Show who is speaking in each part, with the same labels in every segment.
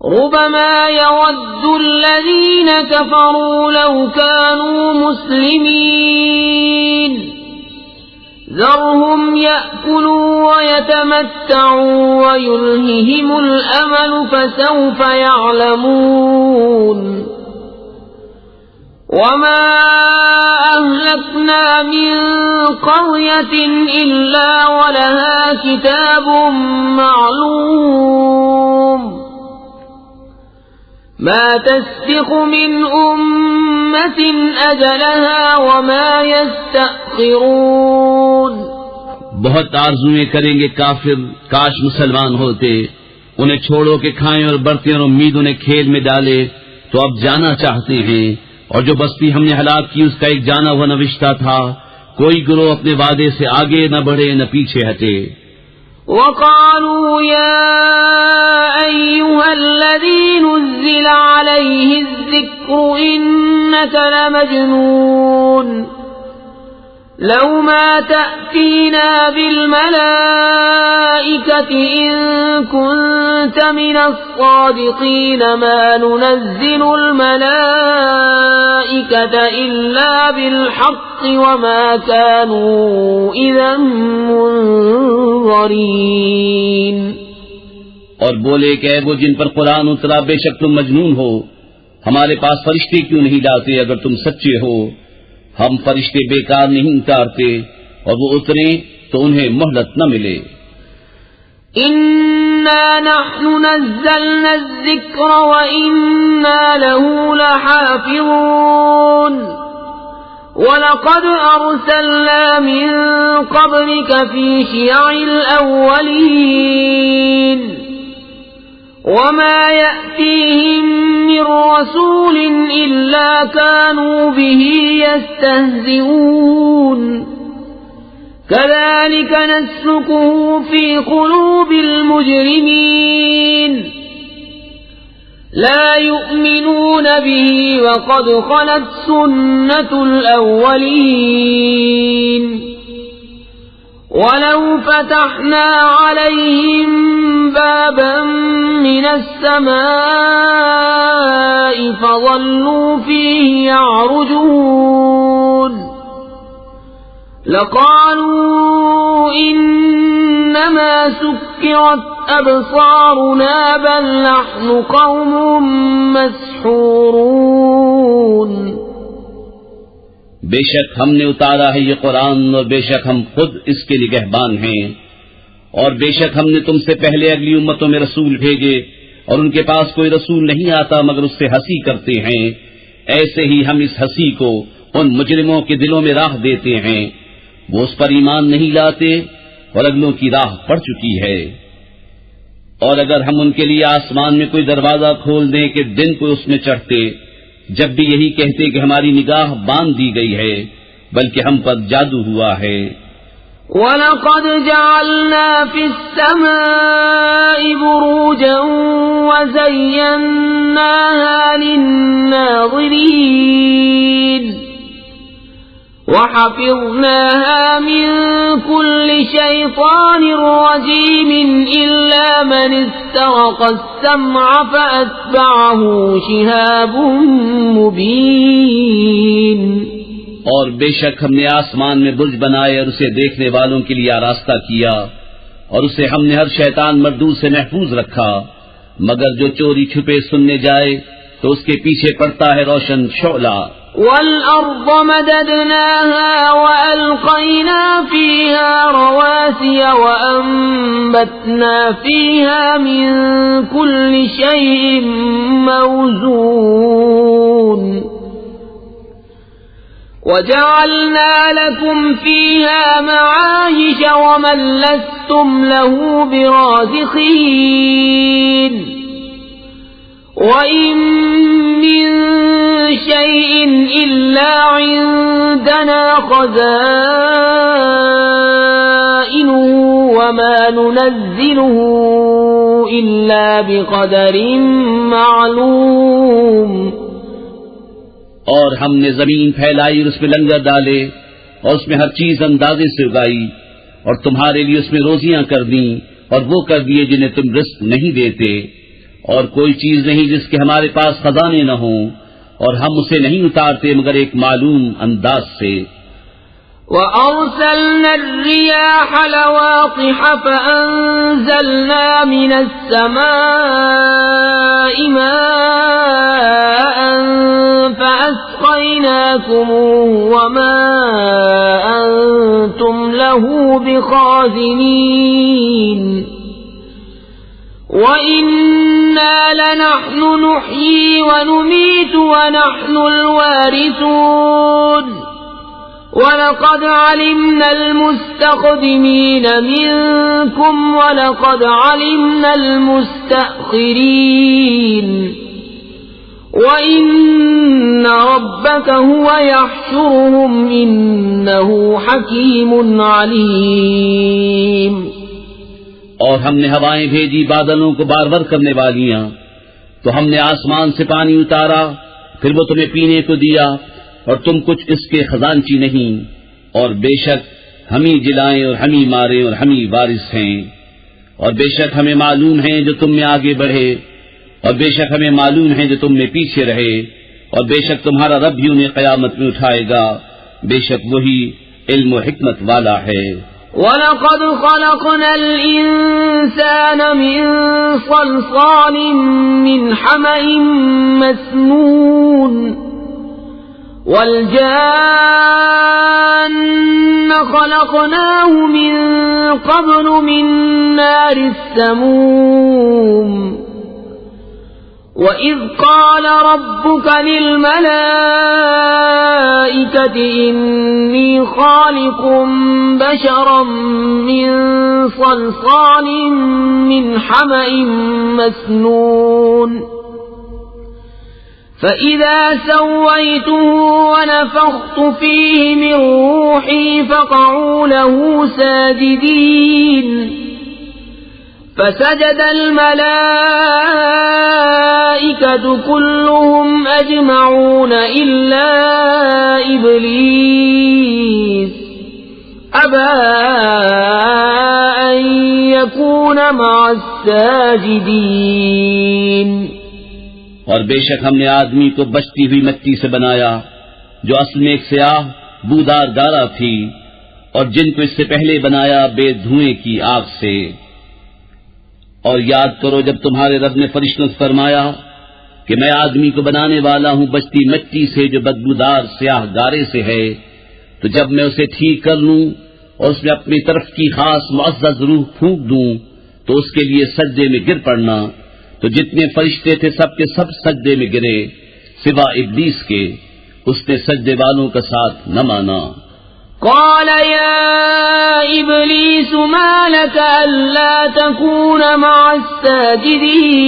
Speaker 1: ربما يود الذين كفروا لو كانوا مسلمين ذرهم يأكلوا ويتمتعوا ويلههم الأمل فسوف يعلمون وما أهلكنا من قرية إلا ولها كتاب معلوم ما تسبق من أمة أجلها وما يستأخرون.
Speaker 2: بہت آرزویں کریں گے کافر کاش مسلمان ہوتے. انہیں چھوڑو کہ کھائیں اور برتیں اور امید انہیں کھیل میں ڈالے تو اب جانا چاہتے ہیں. اور جو بستی ہم نے ہلاک کی اس کا ایک جانا ہوا نوشتہ تھا. کوئی گروہ اپنے وعدے سے آگے نہ بڑھے نہ پیچھے ہٹے.
Speaker 1: وقالوا يا أيها الذي نزل عليه الذكر إنك لمجنون لو ما تأتينا بالملائكة إن كنت من الصادقين ما ننزل الملائكة إلا بالحق وما كانوا إذا منظرين.
Speaker 2: اور بولے کہ اے وہ جن پر قرآن اترا بے شک تم مجنون ہو. ہمارے پاس فرشتے کیوں نہیں لاتے اگر تم سچے ہو. ہم فرشتے بیکار نہیں اتارتے اور وہ اتریں تو انہیں مہلت نہ ملے.
Speaker 1: انا نحن نزلنا الذکر وانا له لحافظون وَلَقَدْ أَرْسَلْنَا مِن قَبْلِكَ فِي شِيَعِ الْأَوَّلِينَ وَمَا يَأْتِيهِم مِّن رَّسُولٍ إِلَّا كَانُوا بِهِ يَسْتَهْزِئُونَ كَذَلِكَ نَسْلُكُهُ فِي قُلُوبِ الْمُجْرِمِينَ لا يؤمنون به وقد خلت سنة الأولين ولو فتحنا عليهم بابا من السماء فظلوا فيه يعرجون لقالوا إنما سكرت أبصارنا بل نحن قوم مسحورون.
Speaker 2: بے شک ہم نے اتارا ہے یہ قرآن اور بے شک ہم خود اس کے نگہبان ہیں. اور بے شک ہم نے تم سے پہلے اگلی امتوں میں رسول بھیجے اور ان کے پاس کوئی رسول نہیں آتا مگر اس سے ہنسی کرتے ہیں. ایسے ہی ہم اس ہنسی کو ان مجرموں کے دلوں میں راہ دیتے ہیں. وہ اس پر ایمان نہیں لاتے اور اگلوں کی راہ پڑ چکی ہے. اور اگر ہم ان کے لیے آسمان میں کوئی دروازہ کھول دیں کہ دن کو اس میں چڑھتے جب بھی یہی کہتے کہ ہماری نگاہ باندھ دی گئی ہے بلکہ ہم پر جادو ہوا ہے.
Speaker 1: وَلَقَدْ جَعَلْنَا فِي السَّمَاءِ بُرُوجًا وَزَيَّنَّاهَا لِلنَّاظِرِينَ وَحَفِظْنَاهَا مِن كُلِّ شَيْطَانٍ رَّجِيمٍ إِلَّا مَنِ اسْتَرَقَ السَّمْعَ فَأَتْبَعَهُ شِهَابٌ مُّبِينٌ.
Speaker 2: اور بے شک ہم نے آسمان میں برج بنائے اور اسے دیکھنے والوں کے لیے آراستہ کیا اور اسے ہم نے ہر شیطان مردود سے محفوظ رکھا مگر جو چوری چھپے سننے جائے تو اس کے پیچھے پڑتا ہے روشن شعلہ.
Speaker 1: وَالْأَرْضَ مَدَدْنَاهَا وَأَلْقَيْنَا فِيهَا رَوَاسِيَ وَأَنبَتْنَا فِيهَا مِن كُلِّ شَيْءٍ مَّوْزُونٍ وَجَعَلْنَا لَكُمْ فِيهَا مَعَايِشَ وَمَن لَّسْتُمْ لَهُ بِرَازِقِينَ وَإِن مِّن شَيْءٍ إِلَّا عِندَنَا خَزَائِنُهُ وَمَا نُنَزِّلُهُ إِلَّا بِقَدَرٍ مَّعْلُومٍ.
Speaker 2: اور ہم نے زمین پھیلائی اور اس میں لنگر ڈالے اور اس میں ہر چیز اندازے سے اگائی اور تمہارے لیے اس میں روزیاں کر دیں اور وہ کر دیے جنہیں تم رزق نہیں دیتے اور کوئی چیز نہیں جس کے ہمارے پاس خزانے نہ ہوں، اور ہم اسے نہیں اتارتے مگر ایک معلوم انداز سے۔
Speaker 1: وَأَرْسَلْنَا الرِّيَاحَ لَوَاقِحَ فَأَنزَلْنَا مِنَ السَّمَاءِ مَاءً فَأَسْقَيْنَاكُمُوهُ وَمَا أَنْتُمْ لَهُ بِخَازِنِينَ وَإِنَّا لَنَحْنُ نُحْيِي وَنُمِيتُ وَنَحْنُ الْوَارِثُونَ وَلَقَدْ عَلِمْنَا الْمُسْتَقْدِمِينَ مِنكُمْ وَلَقَدْ عَلِمْنَا الْمُسْتَأْخِرِينَ وَإِنَّ رَبَّكَ هُوَ يَحْشُرُهُمْ إِنَّهُ حَكِيمٌ عَلِيمٌ۔
Speaker 2: اور ہم نے ہوائیں بھیجی بادلوں کو بارور کرنے والیاں، تو ہم نے آسمان سے پانی اتارا، پھر وہ تمہیں پینے کو دیا، اور تم کچھ اس کے خزانچی نہیں، اور بے شک ہم ہی جلائیں اور ہم ہی ماریں اور ہم ہی وارث ہیں، اور بے شک ہمیں معلوم ہے جو تم میں آگے بڑھے، اور بے شک ہمیں معلوم ہے جو تم میں پیچھے رہے، اور بے شک تمہارا رب بھی انہیں قیامت میں اٹھائے گا، بے شک وہی علم و حکمت والا ہے۔
Speaker 1: وَلَقَدْ خَلَقْنَا الْإِنسَانَ مِنْ صَلْصَالٍ مِنْ حَمَإٍ مَسْنُونٍ وَالْجَانَّ خَلَقْنَاهُ مِنْ قَبْلُ مِنْ نَارِ السَّمُومِ وَإِذْ قَالَ رَبُّكَ لِلْمَلَائِكَةِ إِنِّي خَالِقٌ بَشَرًا مِّن صَلْصَالٍ مِّنْ حَمَإٍ مَّسْنُونٍ فَإِذَا سَوَّيْتُهُ وَنَفَخْتُ فِيهِ مِنْ رُوحِي فَقَعُوا لَهُ سَاجِدِينَ فسجد الملائكة كلهم أجمعون إلا إبليس أبى أن يكون مع الساجدين۔
Speaker 2: اور بے شک ہم نے آدمی کو بچتی ہوئی مٹی سے بنایا جو اصل میں ایک سیاہ بودار گارا تھی، اور جن کو اس سے پہلے بنایا بے دھوئیں کی آگ سے۔ اور یاد کرو جب تمہارے رب نے فرشتوں سے فرمایا کہ میں آدمی کو بنانے والا ہوں بچتی مٹی سے جو بدبودار سیاہ گارے سے ہے، تو جب میں اسے ٹھیک کر لوں اور اس میں اپنی طرف کی خاص معزز روح پھونک دوں تو اس کے لیے سجدے میں گر پڑنا، تو جتنے فرشتے تھے سب کے سب سجدے میں گرے سوا ابلیس کے، اس نے سجدے والوں کا ساتھ نہ مانا۔
Speaker 1: قال يا إبليس ما لك ألا تكون مع الساجدين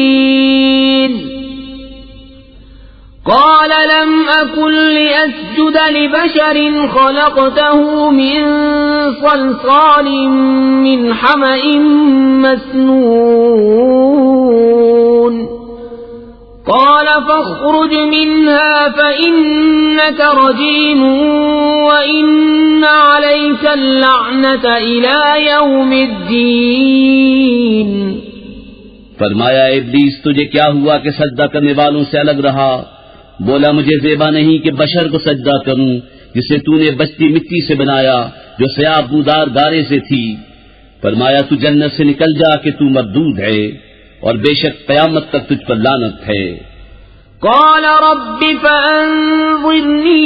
Speaker 1: قال لم أكن لأسجد لبشر خلقته من صلصال من حمأ مسنون قال فاخرج منها فإنك رجيم وإن عليك اللعنة إلى يوم الدين۔
Speaker 2: فرمایا ابلیس تجھے کیا ہوا کہ سجدہ کرنے والوں سے الگ رہا؟ بولا مجھے زیبا نہیں کہ بشر کو سجدہ کروں جسے تو نے بچتی مٹی سے بنایا جو سیاہ بودار گارے سے تھی۔ فرمایا تو جنت سے نکل جا کہ تو مردود ہے اور بے شک قیامت تک تجھ پر لعنت ہے۔
Speaker 1: قال رب فأنظرني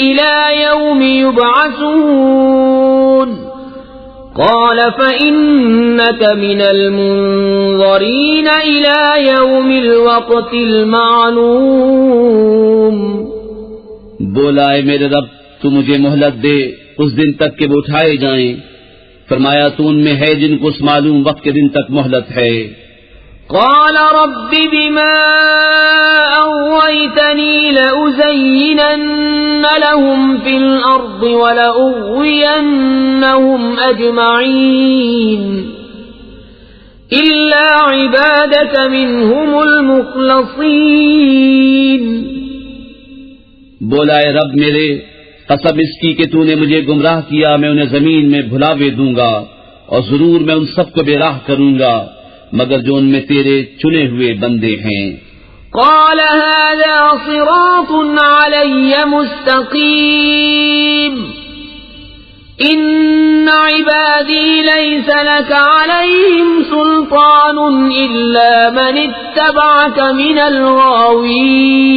Speaker 1: إلى يوم يبعثون قال فإنك من المنظرين إلى يوم الوقت المعلوم۔
Speaker 2: بولا اے میرے رب تو مجھے مہلت دے اس دن تک کہ وہ اٹھائے جائیں۔ فرمایا تو ان میں ہے جن کو اس معلوم وقت کے دن تک مہلت ہے۔
Speaker 1: قال رب بما أغويتني لأزينن لهم في الأرض ولأغوينهم أجمعين إلا عبادك منهم المخلصين۔
Speaker 2: بولا اے رب میرے قسم اس کی کہ تو نے مجھے گمراہ کیا میں انہیں زمین میں بھلاوے دوں گا اور ضرور میں ان سب کو بے راہ کروں گا مگر جو ان میں تیرے چنے ہوئے بندے ہیں۔
Speaker 1: قال هذا صراط علي مستقيم إن عبادي ليس لك عليهم سلطان إلا من اتبعك من الغاوين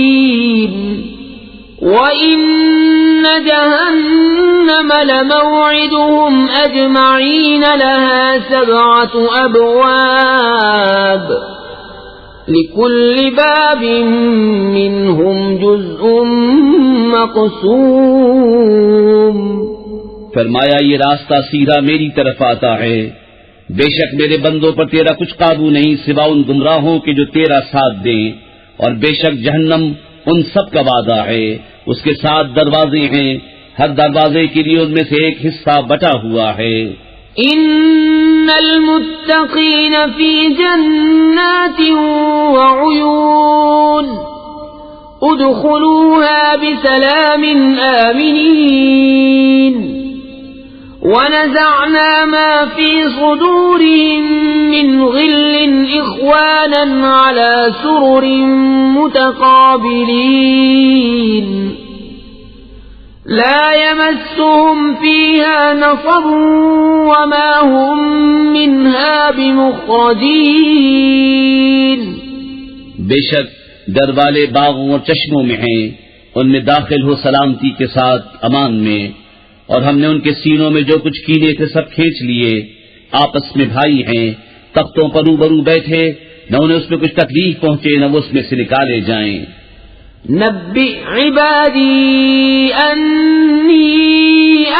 Speaker 1: وَإِنَّ جَهَنَّمَ لَمَوْعِدُهُمْ أَجْمَعِينَ لَهَا 7 أَبْوَابٍ لِكُلِّ بَابٍ مِّنْهُمْ جُزْءٌ مَّقْسُومٌ۔
Speaker 2: فرمایا یہ راستہ سیدھا میری طرف آتا ہے، بے شک میرے بندوں پر تیرا کچھ قابو نہیں سوا ان گمراہوں کے جو تیرا ساتھ دیں، اور بے شک جہنم ان سب کا وعدہ ہے، اس کے 7 دروازے ہیں، ہر دروازے کے لیے ان میں سے ایک حصہ بٹا ہوا ہے۔
Speaker 1: ان المتقین فی جنات وعیون ادخلوها بسلام آمنین ونزعنا ما في صدورهم من غل إخوانا على سرر متقابلين لا يمسهم فيها نصب وما هم منها بمخرجين۔
Speaker 2: بے شک در والے باغوں اور چشموں میں ہیں، ان میں داخل ہو سلامتی کے ساتھ امان میں، اور ہم نے ان کے سینوں میں جو کچھ کینے تھے سب کھینچ لیے، آپس میں بھائی ہیں، تختوں پر روبرو بیٹھے، نہ انہیں اس میں کچھ تکلیف پہنچے نہ وہ اس میں سے نکالے جائیں۔
Speaker 1: نبئ عبادی انی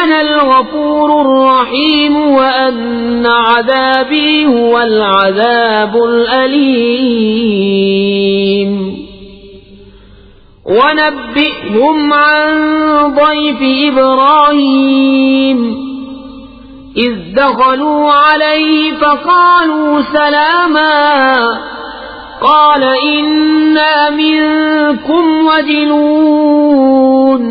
Speaker 1: انا الغفور الرحیم وان عذابی هو العذاب الالیم ونبئهم عن ضيف إبراهيم إذ دخلوا عليه فقالوا سلاما قال إنا منكم وجلون۔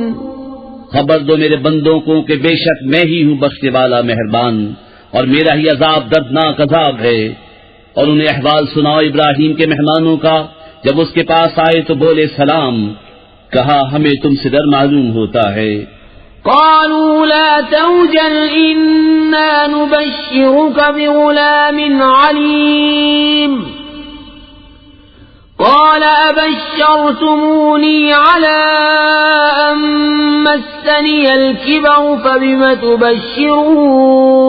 Speaker 2: خبر دو میرے بندوں کو کہ بے شک میں ہی ہوں بخشنے والا مہربان، اور میرا ہی عذاب دردناک عذاب ہے۔ اور انہیں احوال سناؤ ابراہیم کے مہمانوں کا، جب اس کے پاس آئے تو بولے سلام، کہا ہمیں تم سے ڈر معلوم ہوتا ہے۔
Speaker 1: قالوا لا توجل إنا نبشرك بغلام عليم قال أبشرتموني على أن مسني الكبر فبم تبشرون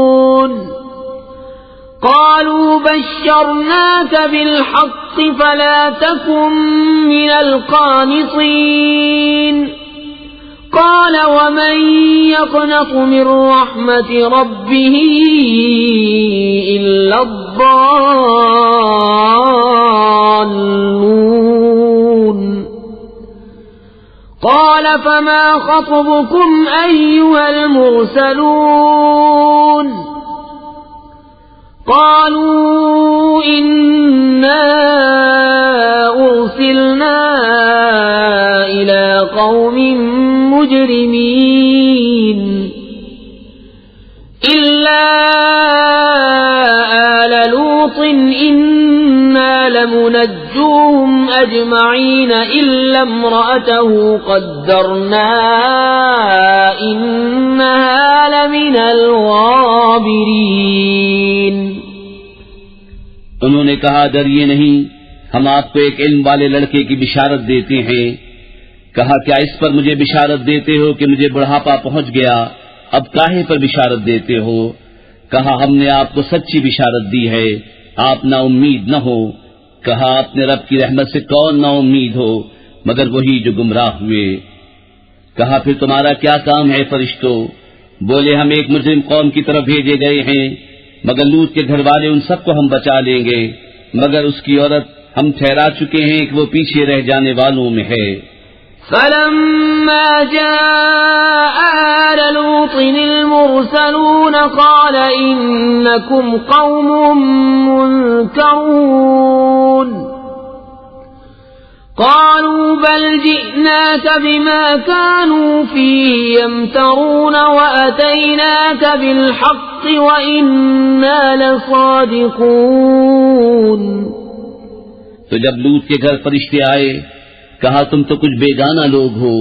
Speaker 1: قالوا بشرناك بالحق فلا تكن من القانطين قال ومن يقنط من رحمة ربه إلا الضالون قال فما خطبكم أيها المرسلون قالوا إنا أرسلنا إلى قوم مجرمين إلا آل لوط إنا لمنجوهم أجمعين إلا امرأته قدرنا إنها لمن الغابرين۔
Speaker 2: انہوں نے کہا ڈریے نہیں، ہم آپ کو ایک علم والے لڑکے کی بشارت دیتے ہیں۔ کہا کیا اس پر مجھے بشارت دیتے ہو کہ مجھے بڑھاپا پہنچ گیا، اب کاہے پر بشارت دیتے ہو؟ کہا ہم نے آپ کو سچی بشارت دی ہے، آپ نا امید نہ ہو۔ کہا اپنے رب کی رحمت سے کون نا امید ہو مگر وہی جو گمراہ ہوئے۔ کہا پھر تمہارا کیا کام ہے فرشتوں؟ بولے ہم ایک مجرم قوم کی طرف بھیجے گئے ہیں، مگر لوط کے گھر والے ان سب کو ہم بچا لیں گے، مگر اس کی عورت ہم ٹھہرا چکے ہیں کہ وہ پیچھے رہ جانے والوں میں ہے۔
Speaker 1: فلما جاء آل لوط المرسلون قال إنكم قوم منكرون قالوا بل جئناك بما كانوا فيه يمترون وأتيناك بالحق وإنا لصادقون.
Speaker 2: تو جب لوط کے گھر فرشتے آئے کہا تم تو کچھ بیگانہ لوگ ہو.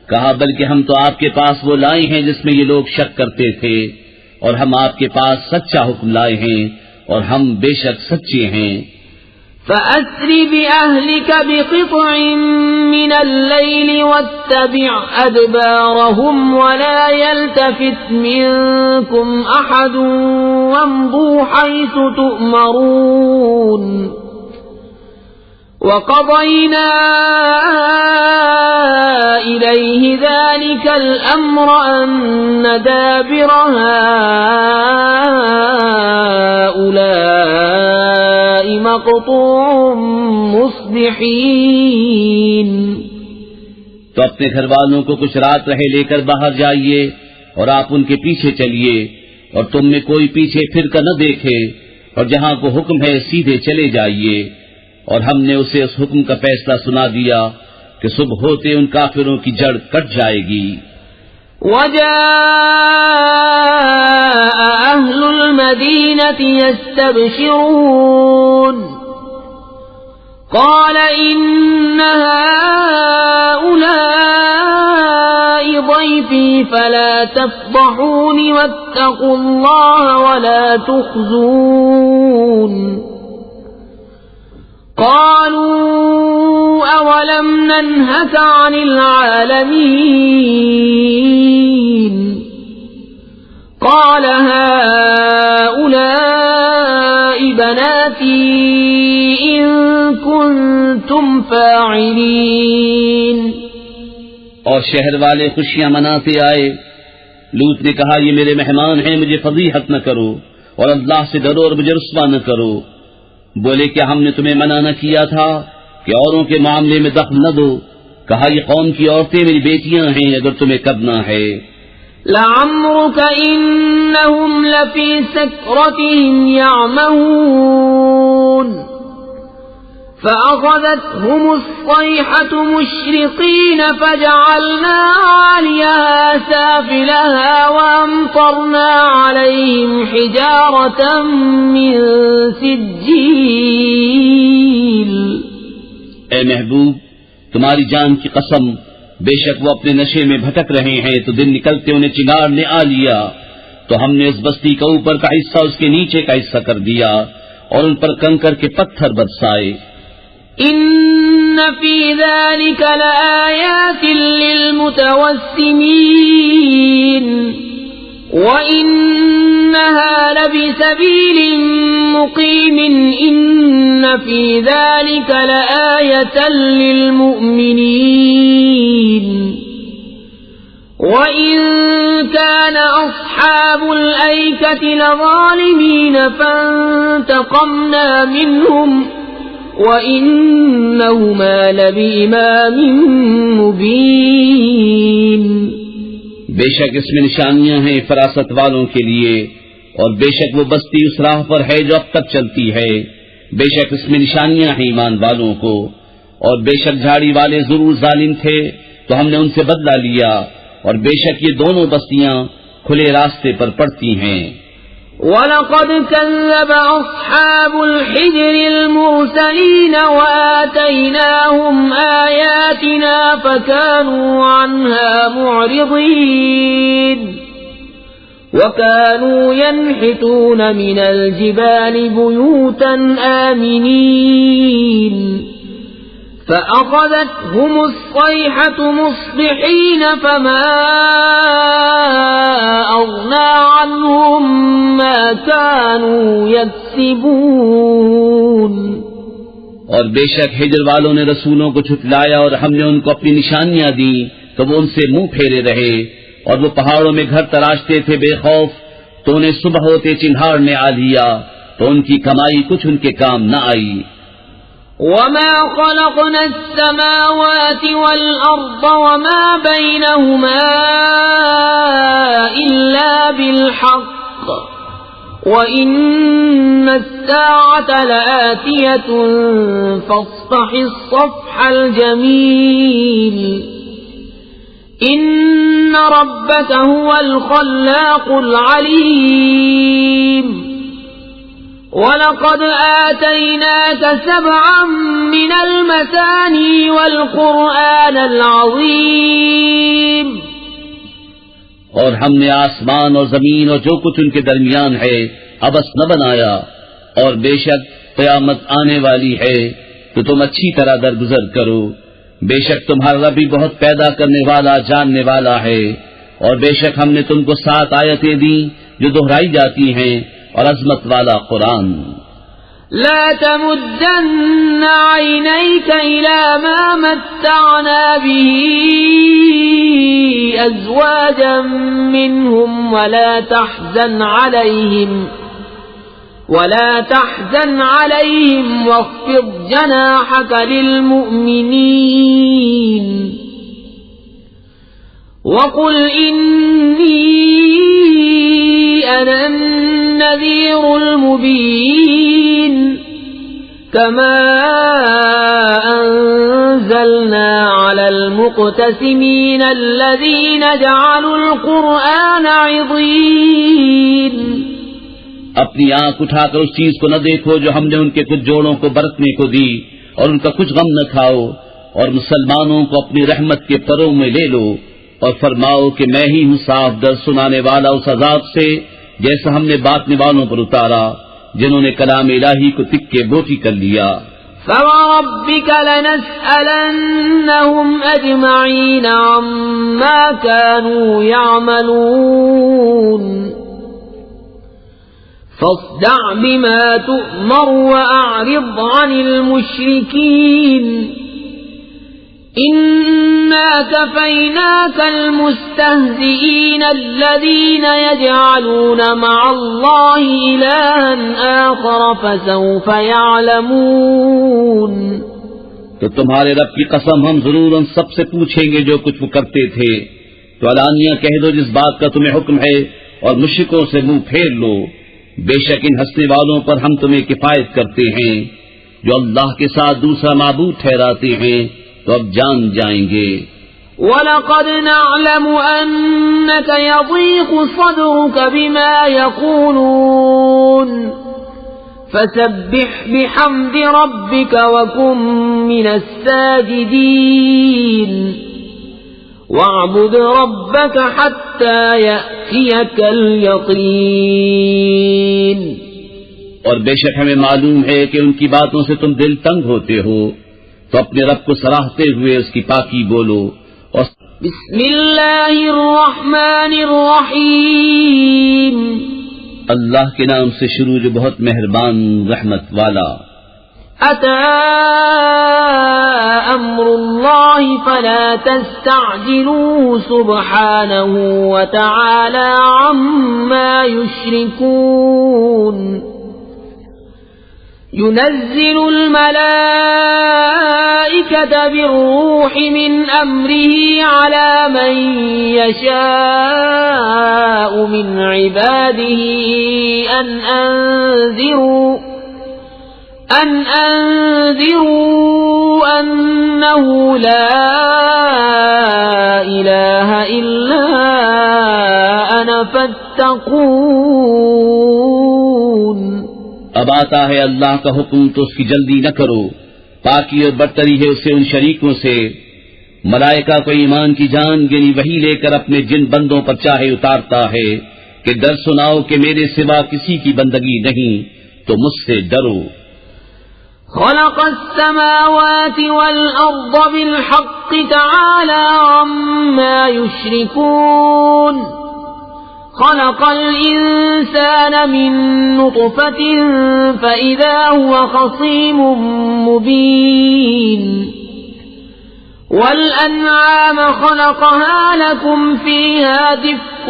Speaker 2: کہا بلکہ ہم تو آپ کے پاس وہ لائے ہیں جس میں یہ لوگ شک کرتے تھے، اور ہم آپ کے پاس سچا حکم لائے ہیں اور ہم بے شک سچے ہیں.
Speaker 1: فأسر بأهلك بقطع من الليل واتبع أدبارهم ولا يلتفت منكم أحد وامضوا حيث تؤمرون. وقضينا إليه ذلك الأمر أن دابر هؤلاء مقطوع مصبحين.
Speaker 2: تو اپنے گھر والوں کو کچھ رات رہے لے کر باہر جائیے اور آپ ان کے پیچھے چلیے، اور تم میں کوئی پیچھے پھر کر نہ دیکھے، اور جہاں کو حکم ہے سیدھے چلے جائیے. اور ہم نے اسے اس حکم کا فیصلہ سنا دیا کہ صبح ہوتے ان کافروں کی جڑ کٹ جائے گی.
Speaker 1: وجاء أهل المدينة يستبشرون قال إن هؤلاء ضيفي فلا تفضحوني واتقوا الله ولا تخزون. قالوا أولم ننهك عن العالمين قال هؤلاء بناتي إن كنتم فاعلين.
Speaker 2: اور شہر والے خوشیاں مناتے آئے. لوط نے کہا یہ میرے مہمان ہیں، مجھے فضیحت نہ کرو اور اللہ سے ڈرو اور مجھے رسوا نہ کرو. بولے کیا ہم نے تمہیں منع نہ کیا تھا کہ اوروں کے معاملے میں دخل نہ دو؟ کہا یہ قوم کی عورتیں میری بیٹیاں ہیں اگر تمہیں کرنا ہے.
Speaker 1: لعمرك إنهم لفي سكرتهم يعمهون فأخذتهم الصيحة مشرقين فجعلنا عاليها سافلها وأمطرنا عليهم حجارة من سجيل.
Speaker 2: اے محبوب تمہاری جان کی قسم، بے شک وہ اپنے نشے میں بھٹک رہے ہیں تو دن نکلتے انہیں چنگار نے آ لیا، تو ہم نے اس بستی کا اوپر کا حصہ اس کے نیچے کا حصہ کر دیا اور ان پر کنکر کے پتھر برسائے.
Speaker 1: إن في ذلك لآيات للمتوسمين وإنها لبسبيل مقيم إن في ذلك لآية للمؤمنين. وإن كان أصحاب الأيكة لظالمين فانتقمنا منهم وَإِنَّهُمَا لَبِإِمَامٍ مُبِينٍ.
Speaker 2: بے شک اس میں نشانیاں ہیں فراست والوں کے لیے، اور بے شک وہ بستی اس راہ پر ہے جو اب تک چلتی ہے. بے شک اس میں نشانیاں ہیں ایمان والوں کو، اور بے شک جھاڑی والے ضرور ظالم تھے تو ہم نے ان سے بدلہ لیا، اور بے شک یہ دونوں بستیاں کھلے راستے پر پڑتی ہیں.
Speaker 1: وَلَقَدْ كَذَّبَ أَصْحَابُ الْحِجْرِ الْمُرْسَلِينَ وَآتَيْنَاهُمْ آيَاتِنَا فَكَانُوا عَنْهَا مُعْرِضِينَ. وَكَانُوا يَنْحِتُونَ مِنَ الْجِبَالِ بُيُوتًا آمِنِينَ فأخذتهم الصيحة مصبحين فما أغنى عنهم ما كانوا يكسبون.
Speaker 2: اور بے شک ہجر والوں نے رسولوں کو جھٹلایا اور ہم نے ان کو اپنی نشانیاں دی تو وہ ان سے منہ پھیرے رہے، اور وہ پہاڑوں میں گھر تراشتے تھے بے خوف، تو انہیں صبح ہوتے چنہاڑ نے آ لیا تو ان کی کمائی کچھ ان کے کام نہ آئی.
Speaker 1: وما خلقنا السماوات والأرض وما بينهما إلا بالحق وإن الساعة لآتية فاصفح الصفح الجميل إن ربك هو الخلاق العليم وَلَقَدْ آتَيْنَاكَ 7 مِنَ الْمَثَانِي وَالْقُرْآنَ الْعَظِيمَ
Speaker 2: اور ہم نے آسمان اور زمین اور جو کچھ ان کے درمیان ہے عبث نہ بنایا، اور بے شک قیامت آنے والی ہے تو تم اچھی طرح درگزر کرو۔ بے شک تمہارا رب بھی بہت پیدا کرنے والا جاننے والا ہے، اور بے شک ہم نے تم کو 7 آیتیں دی جو دہرائی جاتی ہیں، اور عظمت والا قرآن۔
Speaker 1: لا تمدن عينيك إلى ما متعنا به أزواجا منهم ولا تحزن عليهم واخفض جناحك للمؤمنين وقل إني أنا النذير المبين كما أنزلنا على المقتسمين الذين جعلوا القرآن عضين۔
Speaker 2: اپنی آنکھ اٹھا کر اس چیز کو نہ دیکھو جو ہم نے ان کے کچھ جوڑوں کو برتنے کو دی، اور ان کا کچھ غم نہ کھاؤ، اور مسلمانوں کو اپنی رحمت کے پروں میں لے لو، اور فرماؤ کہ میں ہی ہوں صاف در سنانے والا اس عذاب سے جیسا ہم نے باطنے والوں پر اتارا جنہوں نے کلام الہی کو تکے بوٹی کر لیا۔
Speaker 1: فَوَرَبِّكَ لَنَسْأَلَنَّهُمْ أَجْمَعِينَ عَمَّا كَانُوا يَعْمَلُونَ فَاصْدَعْ بِمَا تُؤْمَرُ وَأَعْرِضْ عَنِ الْمُشْرِكِينَ إِنَّا كَفَيْنَاكَ الْمُسْتَهْزِئِينَ الَّذِينَ يَجْعَلُونَ مَعَ اللَّهِ إِلَٰهًا آخَرَ فَسَوْفَ يَعْلَمُونَ۔
Speaker 2: تو تمہارے رب کی قسم ہم ضرور ان سب سے پوچھیں گے جو کچھ وہ کرتے تھے، تو علانیہ کہہ دو جس بات کا تمہیں حکم ہے، اور مشرکوں سے منہ پھیر لو۔ بے شک ان ہنسنے والوں پر ہم تمہیں کفایت کرتے ہیں، جو اللہ کے ساتھ دوسرا معبود ٹھہراتے ہیں تو اب جان جائیں گے۔
Speaker 1: وَلَقَدْ نَعْلَمُ أَنَّكَ يَضِيقُ صَدْرُكَ بِمَا يَقُولُونَ فَسَبِّحْ بِحَمْدِ رَبِّكَ وَكُن مِّنَ السَّاجِدِينَ وَاعْبُدْ رَبَّكَ حَتَّى يَأْتِيَكَ الْيَقِينُ۔
Speaker 2: اور بے شک ہمیں معلوم ہے کہ ان کی باتوں سے تم دل تنگ ہوتے ہو، تو اپنے رب کو سراہتے ہوئے اس کی پاکی بولو۔ اور
Speaker 1: بسم اللہ الرحمن الرحیم،
Speaker 2: اللہ کے نام سے شروع جو بہت مہربان رحمت والا۔
Speaker 1: أتى أمر الله فلا تستعجلوه سبحانه وتعالى عما يشركون ينزل الملائكة بالروح من أمره على من يشاء من عباده أن أنذروا أنه لا إله إلا أنا فاتقون۔
Speaker 2: اب آتا ہے اللہ کا حکم تو اس کی جلدی نہ کرو، پاکی اور برتری ہے اسے ان شریکوں سے۔ ملائکہ کو ایمان کی جان یعنی وہی لے کر اپنے جن بندوں پر چاہے اتارتا ہے کہ ڈر سناؤ کہ میرے سوا کسی کی بندگی نہیں، تو مجھ سے ڈرو۔
Speaker 1: خلق السماوات والأرض بالحق تعالى عما يشركون خلق الإنسان من نطفة فإذا هو خصيم مبين والأنعام خلقها لكم فيها دفء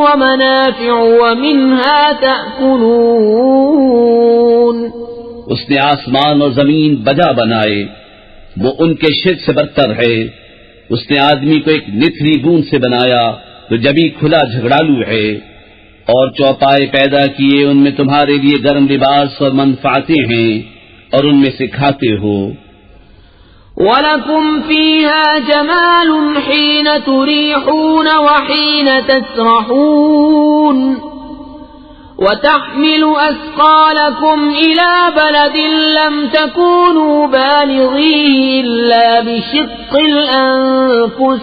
Speaker 1: ومنافع ومنها تأكلون۔
Speaker 2: اس نے آسمان اور زمین بجا بنائے، وہ ان کے شرک سے برتر ہے۔ اس نے آدمی کو ایک نتھری بوند سے بنایا تو جبھی کھلا جھگڑالو ہے، اور چوپائے پیدا کیے، ان میں تمہارے لیے گرم لباس اور منفعتیں ہیں، اور ان میں سے کھاتے ہو۔
Speaker 1: وَلَكُمْ فِيهَا جَمَالٌ حِينَ تُرِيحُونَ وَحِينَ تَسْرَحُونَ وَتَحْمِلُ أَثْقَالَكُمْ إِلَى بَلَدٍ لَّمْ تَكُونُوا بَالِغِيهِ إِلَّا بِشِقِّ الْأَنفُسِ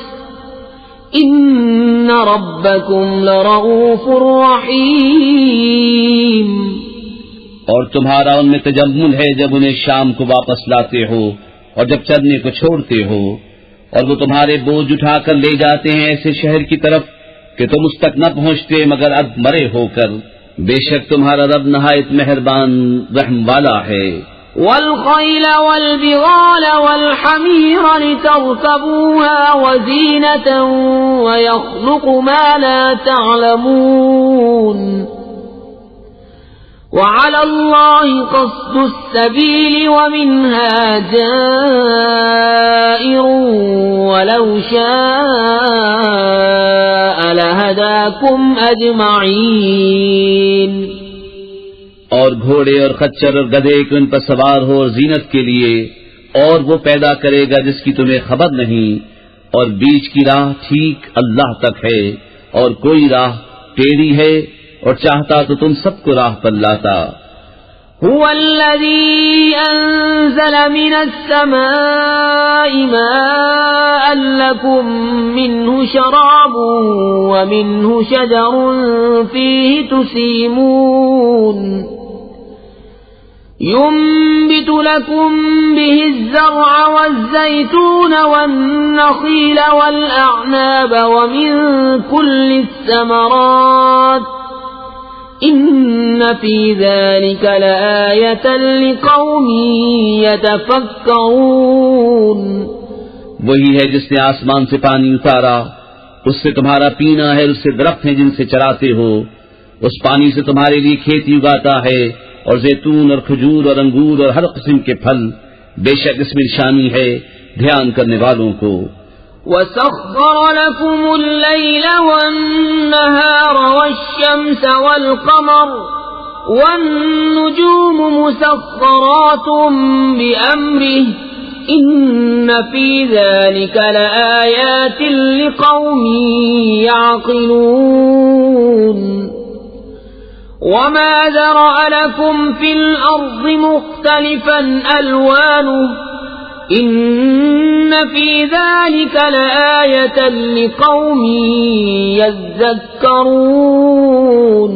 Speaker 1: إِنَّ رَبَّكُمْ لَرَءُوفٌ رَّحِيمٌ۔
Speaker 2: اور تمہارا ان میں تجمل ہے جب انہیں شام کو واپس لاتے ہو اور جب چرنے کو چھوڑتے ہو، اور وہ تمہارے بوجھ اٹھا کر لے جاتے ہیں ایسے شہر کی طرف کہ تم اس تک نہ پہنچتے مگر اب مرے ہو کر۔ بے شک تمہارا رب نہایت مہربان رحم والا ہے۔
Speaker 1: وَالْخَيْلَ وَالْبِغَالَ وَالْحَمِيرَ لِتَرْكَبُوهَا وَزِينَةً وَيَخْلُقُ مَا لَا تَعْلَمُونَ وَعَلَى اللَّهِ قَصْدُ السَّبِيلِ وَمِنْهَا جَائِرٌ وَلَوْ شَاءَ لَهَدَاكُمْ أَجْمَعِينَ۔
Speaker 2: اور گھوڑے اور خچر اور گدھے کے ان پر سوار ہو اور زینت کے لیے، اور وہ پیدا کرے گا جس کی تمہیں خبر نہیں، اور بیچ کی راہ ٹھیک اللہ تک ہے، اور کوئی راہ ٹیڑھی ہے، اور چاہتا تو تم سب کو راہ پر لاتا۔
Speaker 1: هو الذي أنزل من السماء ماء لكم منه شراب ومنه شجر فيه تسيمون ينبت لكم به الزرع والزيتون والنخيل والأعناب ومن كل الثمرات إن في ذلك لآية لقوم يتفكرون۔
Speaker 2: وہی ہے جس نے آسمان سے پانی اتارا، اس سے تمہارا پینا ہے، اس سے درخت ہیں جن سے چراتے ہو، اس پانی سے تمہارے لیے کھیتی اگاتا ہے، اور زیتون اور کھجور اور انگور اور ہر قسم کے پھل، بے شک اس میں نشانی ہے دھیان کرنے والوں کو۔
Speaker 1: وَسَخَّرَ لَكُمُ اللَّيْلَ وَالنَّهَارَ وَالشَّمْسَ وَالْقَمَرَ وَالنُّجُومُ مُسَخَّرَاتٌ بِأَمْرِهِ إِنَّ فِي ذَلِكَ لَآيَاتٍ لِقَوْمٍ يَعْقِلُونَ وَمَا ذَرَأَ لَكُمْ فِي الْأَرْضِ مُخْتَلِفًا أَلْوَانُهُ إِنَّ فِي ذَلِكَ لَآيَةً لِقَوْمٍ يَذَّكَّرُونَ۔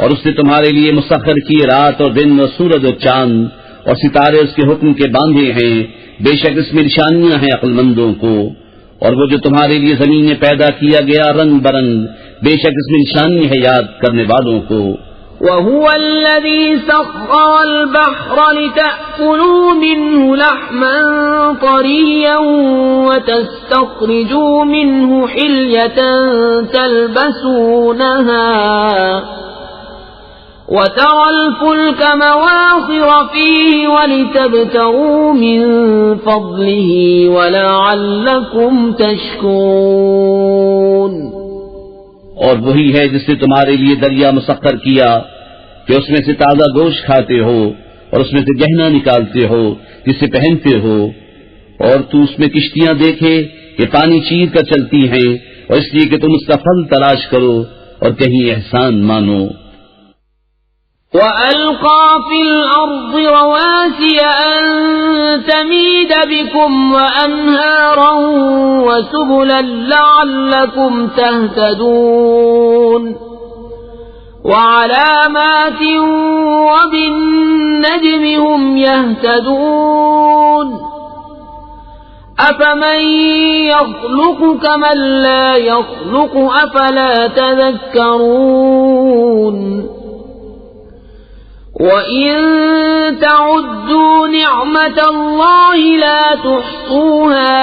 Speaker 2: اور اس نے تمہارے لیے مسخر کی رات اور دن اور سورج اور چاند اور ستارے اس کے حکم کے باندھے ہیں، بے شک اس میں نشانیاں ہیں عقل مندوں کو۔ اور وہ جو تمہارے لیے زمین میں پیدا کیا گیا رنگ برنگ، بے شک اس میں نشانی ہے یاد کرنے والوں کو۔
Speaker 1: وَهُوَ الَّذِي سَخَّرَ الْبَحْرَ لِتَأْكُلُوا مِنْهُ لَحْمًا طَرِيًّا وَتَسْتَخْرِجُوا مِنْهُ حِلْيَةً تَلْبَسُونَهَا وَتَرَى الْفُلْكَ مَوَاخِرَ فِيهِ وَلِتَبْتَغُوا مِنْ فَضْلِهِ وَلَعَلَّكُمْ تَشْكُرُونَ۔
Speaker 2: اور وہی ہے جس نے تمہارے لیے دریا مسخر کیا کہ اس میں سے تازہ گوشت کھاتے ہو اور اس میں سے گہنا نکالتے ہو جسے پہنتے ہو، اور تو اس میں کشتیاں دیکھے کہ پانی چیر کر چلتی ہیں، اور اس لیے کہ تم اس کا پھل تلاش کرو اور کہیں احسان مانو۔
Speaker 1: وَأَلْقَى فِي الْأَرْضِ رَوَاسِيَ أَن تَمِيدَ بِكُمْ وَأَنْهَارًا وَسُبُلًا لَعَلَّكُمْ تَهْتَدُونَ وَعَلَامَاتٍ وَبِالنَّجْمِ هُمْ يَهْتَدُونَ أَفَمَن يَخْلُقُ كَمَن لَّا يَخْلُقُ أَفَلَا تَذَكَّرُونَ وَإِن تَعُدُّوا نِعْمَةَ اللَّهِ لَا تُحْصُوهَا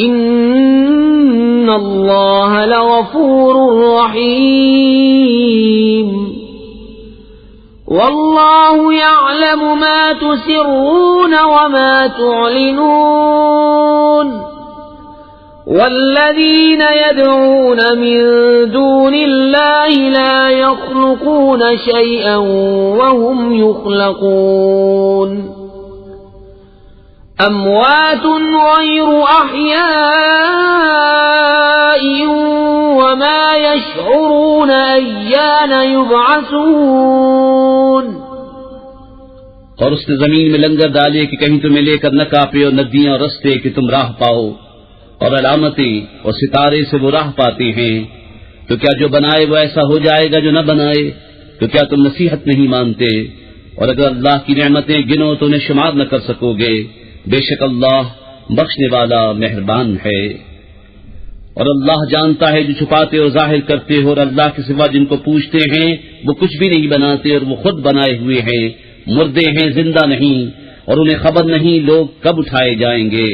Speaker 1: إِنَّ اللَّهَ لَغَفُورٌ رَّحِيمٌ وَاللَّهُ يَعْلَمُ مَا تُسِرُّونَ وَمَا تُعْلِنُونَ والذين يدعون من دون الله لا يخلقون شيئا وهم يخلقون أموات غير أحياء وما يشعرون أيان يبعثون.
Speaker 2: اور اس نے زمین میں لنگر ڈالے کہ کہیں تمہیں لے کر نہ کاپے، اور ندیاں اور رستے کہ تم راہ پاؤ، اور علامتیں اور ستارے سے وہ راہ پاتے ہیں. تو کیا جو بنائے وہ ایسا ہو جائے گا جو نہ بنائے؟ تو کیا تم نصیحت نہیں مانتے؟ اور اگر اللہ کی نعمتیں گنو تو انہیں شمار نہ کر سکو گے. بے شک اللہ بخشنے والا مہربان ہے. اور اللہ جانتا ہے جو چھپاتے اور ظاہر کرتے ہو، اور اللہ کے سوا جن کو پوچھتے ہیں وہ کچھ بھی نہیں بناتے، اور وہ خود بنائے ہوئے ہیں. مردے ہیں، زندہ نہیں، اور انہیں خبر نہیں لوگ کب اٹھائے جائیں گے.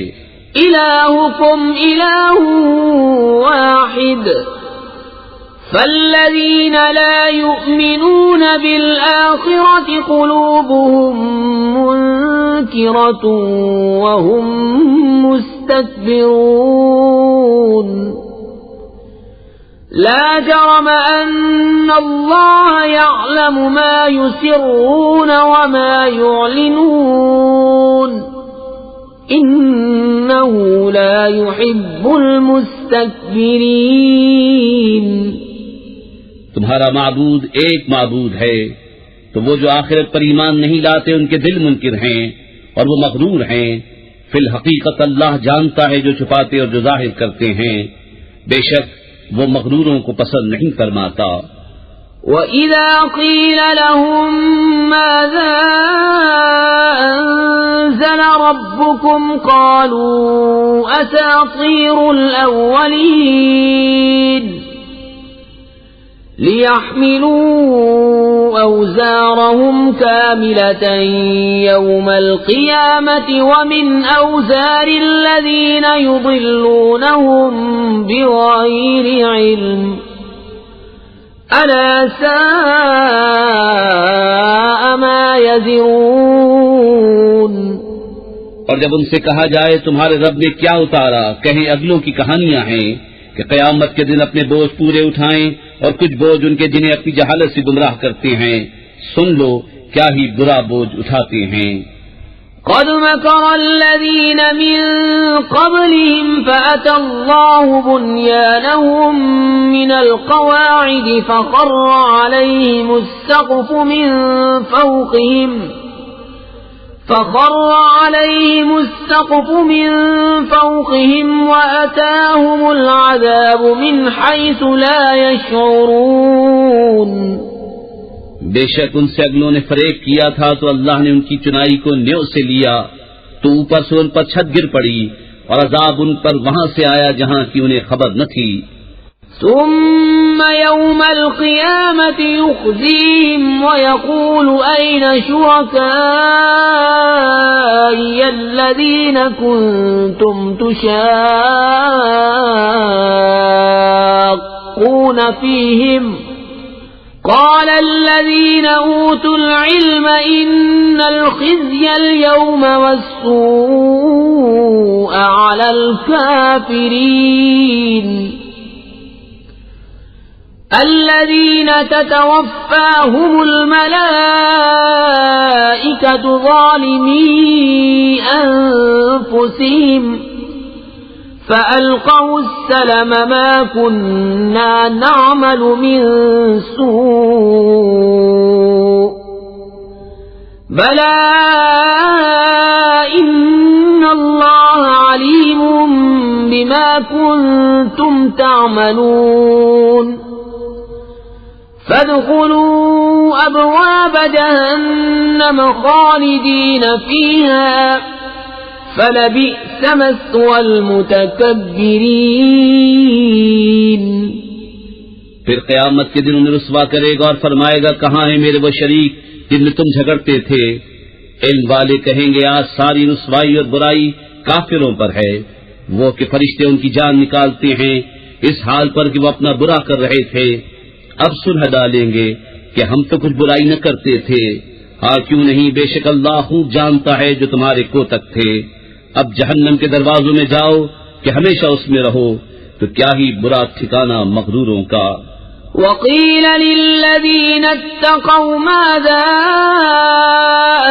Speaker 1: إلهكم إله واحد فالذين لا يؤمنون بالآخرة قلوبهم منكرة وهم مستكبرون. لا جرم أن الله يعلم ما يسرون وما يعلنون إنه لا يحب المستكبرين.
Speaker 2: تمہارا معبود ایک معبود ہے، تو وہ جو آخرت پر ایمان نہیں لاتے ان کے دل منکر ہیں اور وہ مغرور ہیں. فی الحقیقت اللہ جانتا ہے جو چھپاتے اور جو ظاہر کرتے ہیں. بے شک وہ مغروروں کو پسند نہیں فرماتا.
Speaker 1: وَإِذَا قِيلَ لَهُم مَّاذَا أَنزَلَ رَبُّكُمْ قَالُوا أَسَاطِيرُ الْأَوَّلِينَ لِيَحْمِلُوا أَوْزَارَهُمْ كَامِلَةً يَوْمَ الْقِيَامَةِ وَمِنْ أَوْزَارِ الَّذِينَ يُضِلُّونَهُم بِغَيْرِ عِلْمٍ أَلَا سَاءَ مَا يَزِرُونَ.
Speaker 2: اور جب ان سے کہا جائے تمہارے رب نے کیا اتارا، کہیں اگلوں کی کہانیاں ہیں کہ قیامت کے دن اپنے بوجھ پورے اٹھائیں، اور کچھ بوجھ ان کے جنہیں اپنی جہالت سے گمراہ کرتے ہیں. سن لو کیا ہی برا بوجھ اٹھاتے ہیں.
Speaker 1: قد مكر الذين من قبلهم فأتى الله بنيانهم من القواعد فخر عليهم السقف من فوقهم وأتاهم العذاب من حيث لا يشعرون.
Speaker 2: بے شک ان سے اگلوں نے فریب کیا تھا تو اللہ نے ان کی چنائی کو نیو سے لیا، تو اوپر سے ان پر چھت گر پڑی، اور عذاب ان پر وہاں سے آیا جہاں کی انہیں خبر نہ تھی.
Speaker 1: ثم يوم القيامة يخزيهم ويقول أين شركائي الذين كنتم تشاقون فيهم قال الذين أوتوا العلم إن الخزي اليوم والسوء على الكافرين الذين تتوفاهم الملائكة ظالمي أنفسهم فألقوا السلم ما كنا نعمل من سوء بلى إن الله عليم بما كنتم تعملون فادخلوا أبواب جهنم خالدين فيها فلبئس مثوى المتكبرين.
Speaker 2: پھر قیامت کے دن انہیں رسوا کرے گا اور فرمائے گا کہاں ہیں میرے وہ شریک جن میں تم جھگڑتے تھے. علم والے کہیں گے آج ساری رسوائی اور برائی کافروں پر ہے. وہ کہ فرشتے ان کی جان نکالتے ہیں اس حال پر کہ وہ اپنا برا کر رہے تھے. اب سلح ڈالیں گے کہ ہم تو کچھ برائی نہ کرتے تھے. ہاں کیوں نہیں، بے شک اللہ خوب جانتا ہے جو تمہارے کوتک تھے. اب جہنم کے دروازوں میں جاؤ کہ ہمیشہ اس میں رہو، تو کیا ہی برا ٹھکانہ مغروروں کا۔
Speaker 1: وقيل للذين اتقوا ماذا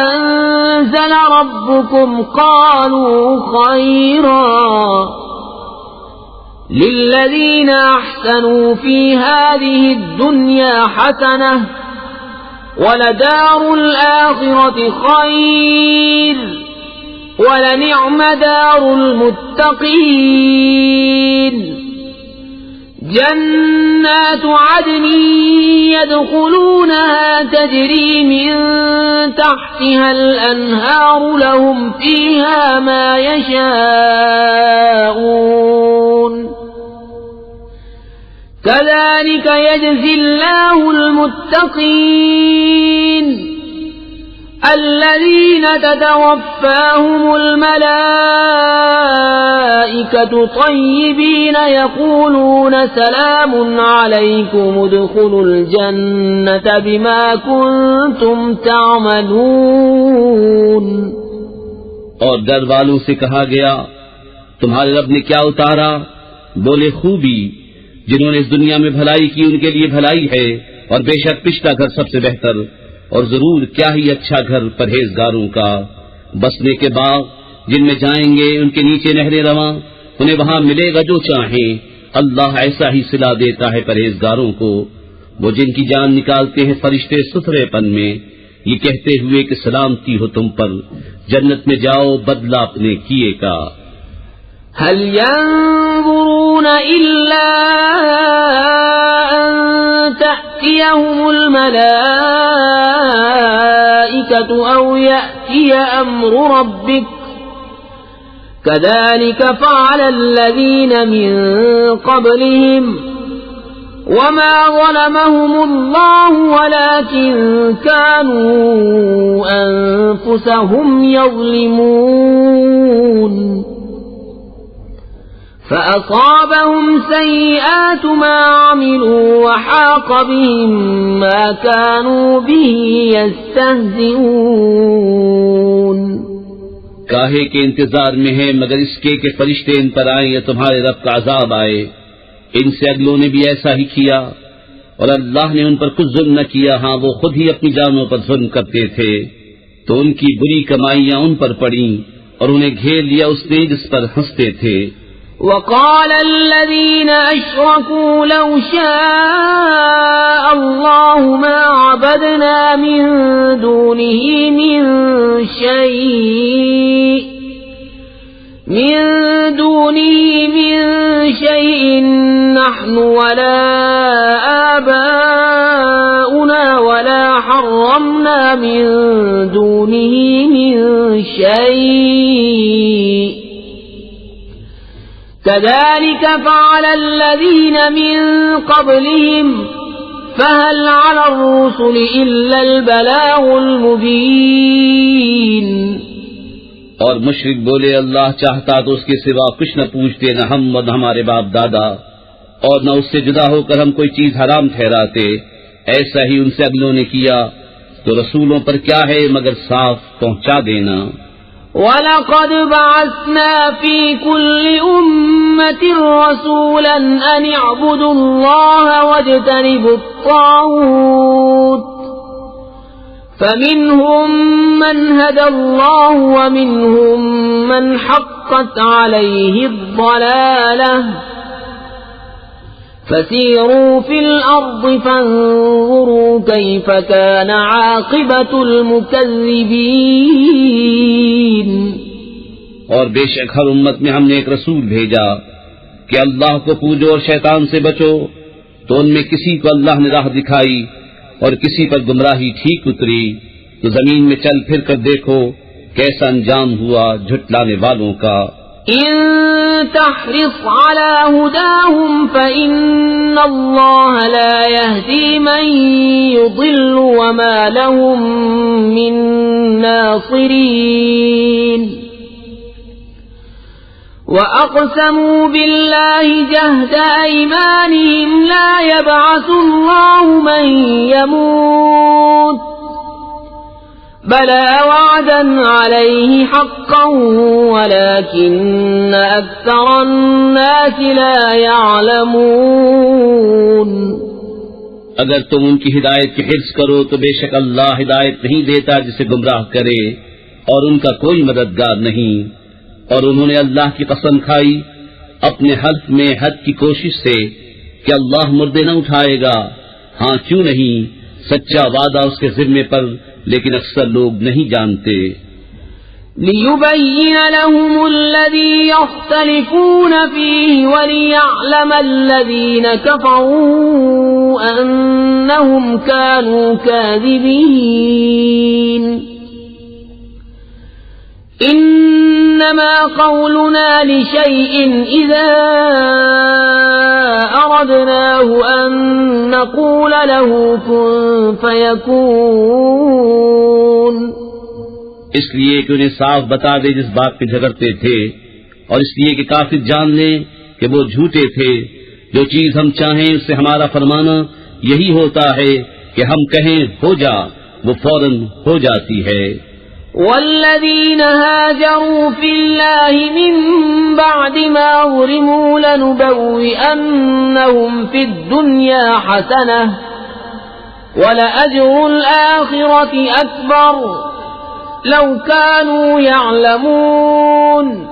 Speaker 1: أنزل ربكم قالوا خيرا للذين أحسنوا في هذه الدنيا حسنة ولدار الآخرة خير ولنعم دار المتقين جنات عدن يدخلونها تجري من تحتها الأنهار لهم فيها ما يشاءون كذلك يجزي الله المتقين الذين تتوفاهم الملائكة طيبين يقولون سلام عليكم ادخلوا الجنة بما كنتم تعملون۔
Speaker 2: اور گھر والوں سے کہا گیا تمہارے رب نے کیا اتارا؟ بولے خوبی، جنہوں نے اس دنیا میں بھلائی کی ان کے لیے بھلائی ہے، اور بے شک پچھلا گھر سب سے بہتر، اور ضرور کیا ہی اچھا گھر پرہیزگاروں کا، بسنے کے باغ جن میں جائیں گے ان کے نیچے نہریں رواں، انہیں وہاں ملے گا جو چاہیں، اللہ ایسا ہی صلہ دیتا ہے پرہیزگاروں کو۔ وہ جن کی جان نکالتے ہیں فرشتے ستھرے پن میں، یہ کہتے ہوئے کہ سلامتی ہو تم پر، جنت میں جاؤ بدلہ اپنے کیے کا۔
Speaker 1: هل ينظرون إلا أن تأتيهم الملائكة أو يأتي أمر ربك كذلك فعل الذين من قبلهم وما ظلمهم الله ولكن كانوا أنفسهم يظلمون فأصابهم سيئات ما عملوا وحاق بهم ما كانوا به يستهزئون۔
Speaker 2: کاہے کے انتظار میں ہیں مگر اس کے کہ فرشتے ان پر آئیں یا تمہارے رب کا عذاب آئے، ان سے اگلوں نے بھی ایسا ہی کیا، اور اللہ نے ان پر کچھ ظلم نہ کیا، ہاں وہ خود ہی اپنی جانوں پر ظلم کرتے تھے، تو ان کی بری کمائیاں ان پر پڑیں اور انہیں گھیر لیا اس نے جس پر ہنستے تھے۔
Speaker 1: وقال الذين أشركوا لو شاء الله ما عبدنا من دونه من شيء نحن ولا آباؤنا ولا حرمنا من دونه من شيء كذلك فعل الذين من قبلهم فهل على الرسل إلا البلاغ المبين۔
Speaker 2: اور مشرک بولے اللہ چاہتا تو اس کے سوا کچھ نہ پوچھتے، نہ ہم اور نہ ہمارے باپ دادا، اور نہ اس سے جدا ہو کر ہم کوئی چیز حرام ٹھہراتے، ایسا ہی ان سے اگلوں نے کیا، تو رسولوں پر کیا ہے مگر صاف پہنچا دینا۔
Speaker 1: وَلَقَدْ بَعَثْنَا فِي كُلِّ أُمَّةٍ رَّسُولًا أَنِ اعْبُدُوا اللَّهَ وَاجْتَنِبُوا الطَّاغُوتَ فَمِنْهُم مَّنْ هَدَى اللَّهُ وَمِنْهُم مَّنْ حَقَّتْ عَلَيْهِ الضَّلَالَةُ فَسِيرُوا فِي الْأَرْضِ فَانظُرُوا كَيْفَ كَانَ عَاقِبَةُ الْمُكَذِّبِينَ۔
Speaker 2: اور بے شک ہر امت میں ہم نے ایک رسول بھیجا کہ اللہ کو پوجو اور شیطان سے بچو، تو ان میں کسی کو اللہ نے راہ دکھائی اور کسی پر گمراہی ٹھیک اتری، تو زمین میں چل پھر کر دیکھو کیسا انجام ہوا جھٹلانے والوں کا۔
Speaker 1: إن تحرص على هداهم فإن الله لا يهدي من يضل وما لهم من ناصرين وأقسموا بالله جهد أيمانهم لا يبعث الله من يموت بلى وعدا عليه حقا ولكن أكثر الناس لا يعلمون.
Speaker 2: اگر تم ان کی ہدایت کی حرص کرو تو بے شک اللہ ہدایت نہیں دیتا جسے گمراہ کرے، اور ان کا کوئی مددگار نہیں. اور انہوں نے اللہ کی قسم کھائی اپنے حلف میں حد کی کوشش سے کہ اللہ مردے نہ اٹھائے گا. ہاں کیوں نہیں، سچا وعدہ اس کے ذمے پر، لیکن اکثر لوگ نہیں جانتے.
Speaker 1: لِيُبَيِّنَ لَهُمُ الَّذِي يَخْتَلِفُونَ فِيهِ وَلِيَعْلَمَ الَّذِينَ كَفَرُوا أَنَّهُمْ كَانُوا كَاذِبِينَ. إِنَّمَا قَوْلُنَا لِشَيْءٍ إِذَا أَرَدْنَاهُ أَن نَّقُولَ لَهُ كُن فَيَكُونُ.
Speaker 2: اس لیے کہ انہیں صاف بتا دے جس بات پہ جھگڑتے تھے، اور اس لیے کہ کافر جان لیں کہ وہ جھوٹے تھے. جو چیز ہم چاہیں اس سے ہمارا فرمانا یہی ہوتا ہے کہ ہم کہیں ہو جا، وہ فوراً ہو جاتی ہے.
Speaker 1: والذين هاجروا في الله من بعد ما ظلموا لنبوئنهم في الدنيا حسنة ولأجر الآخرة أكبر لو كانوا يعلمون.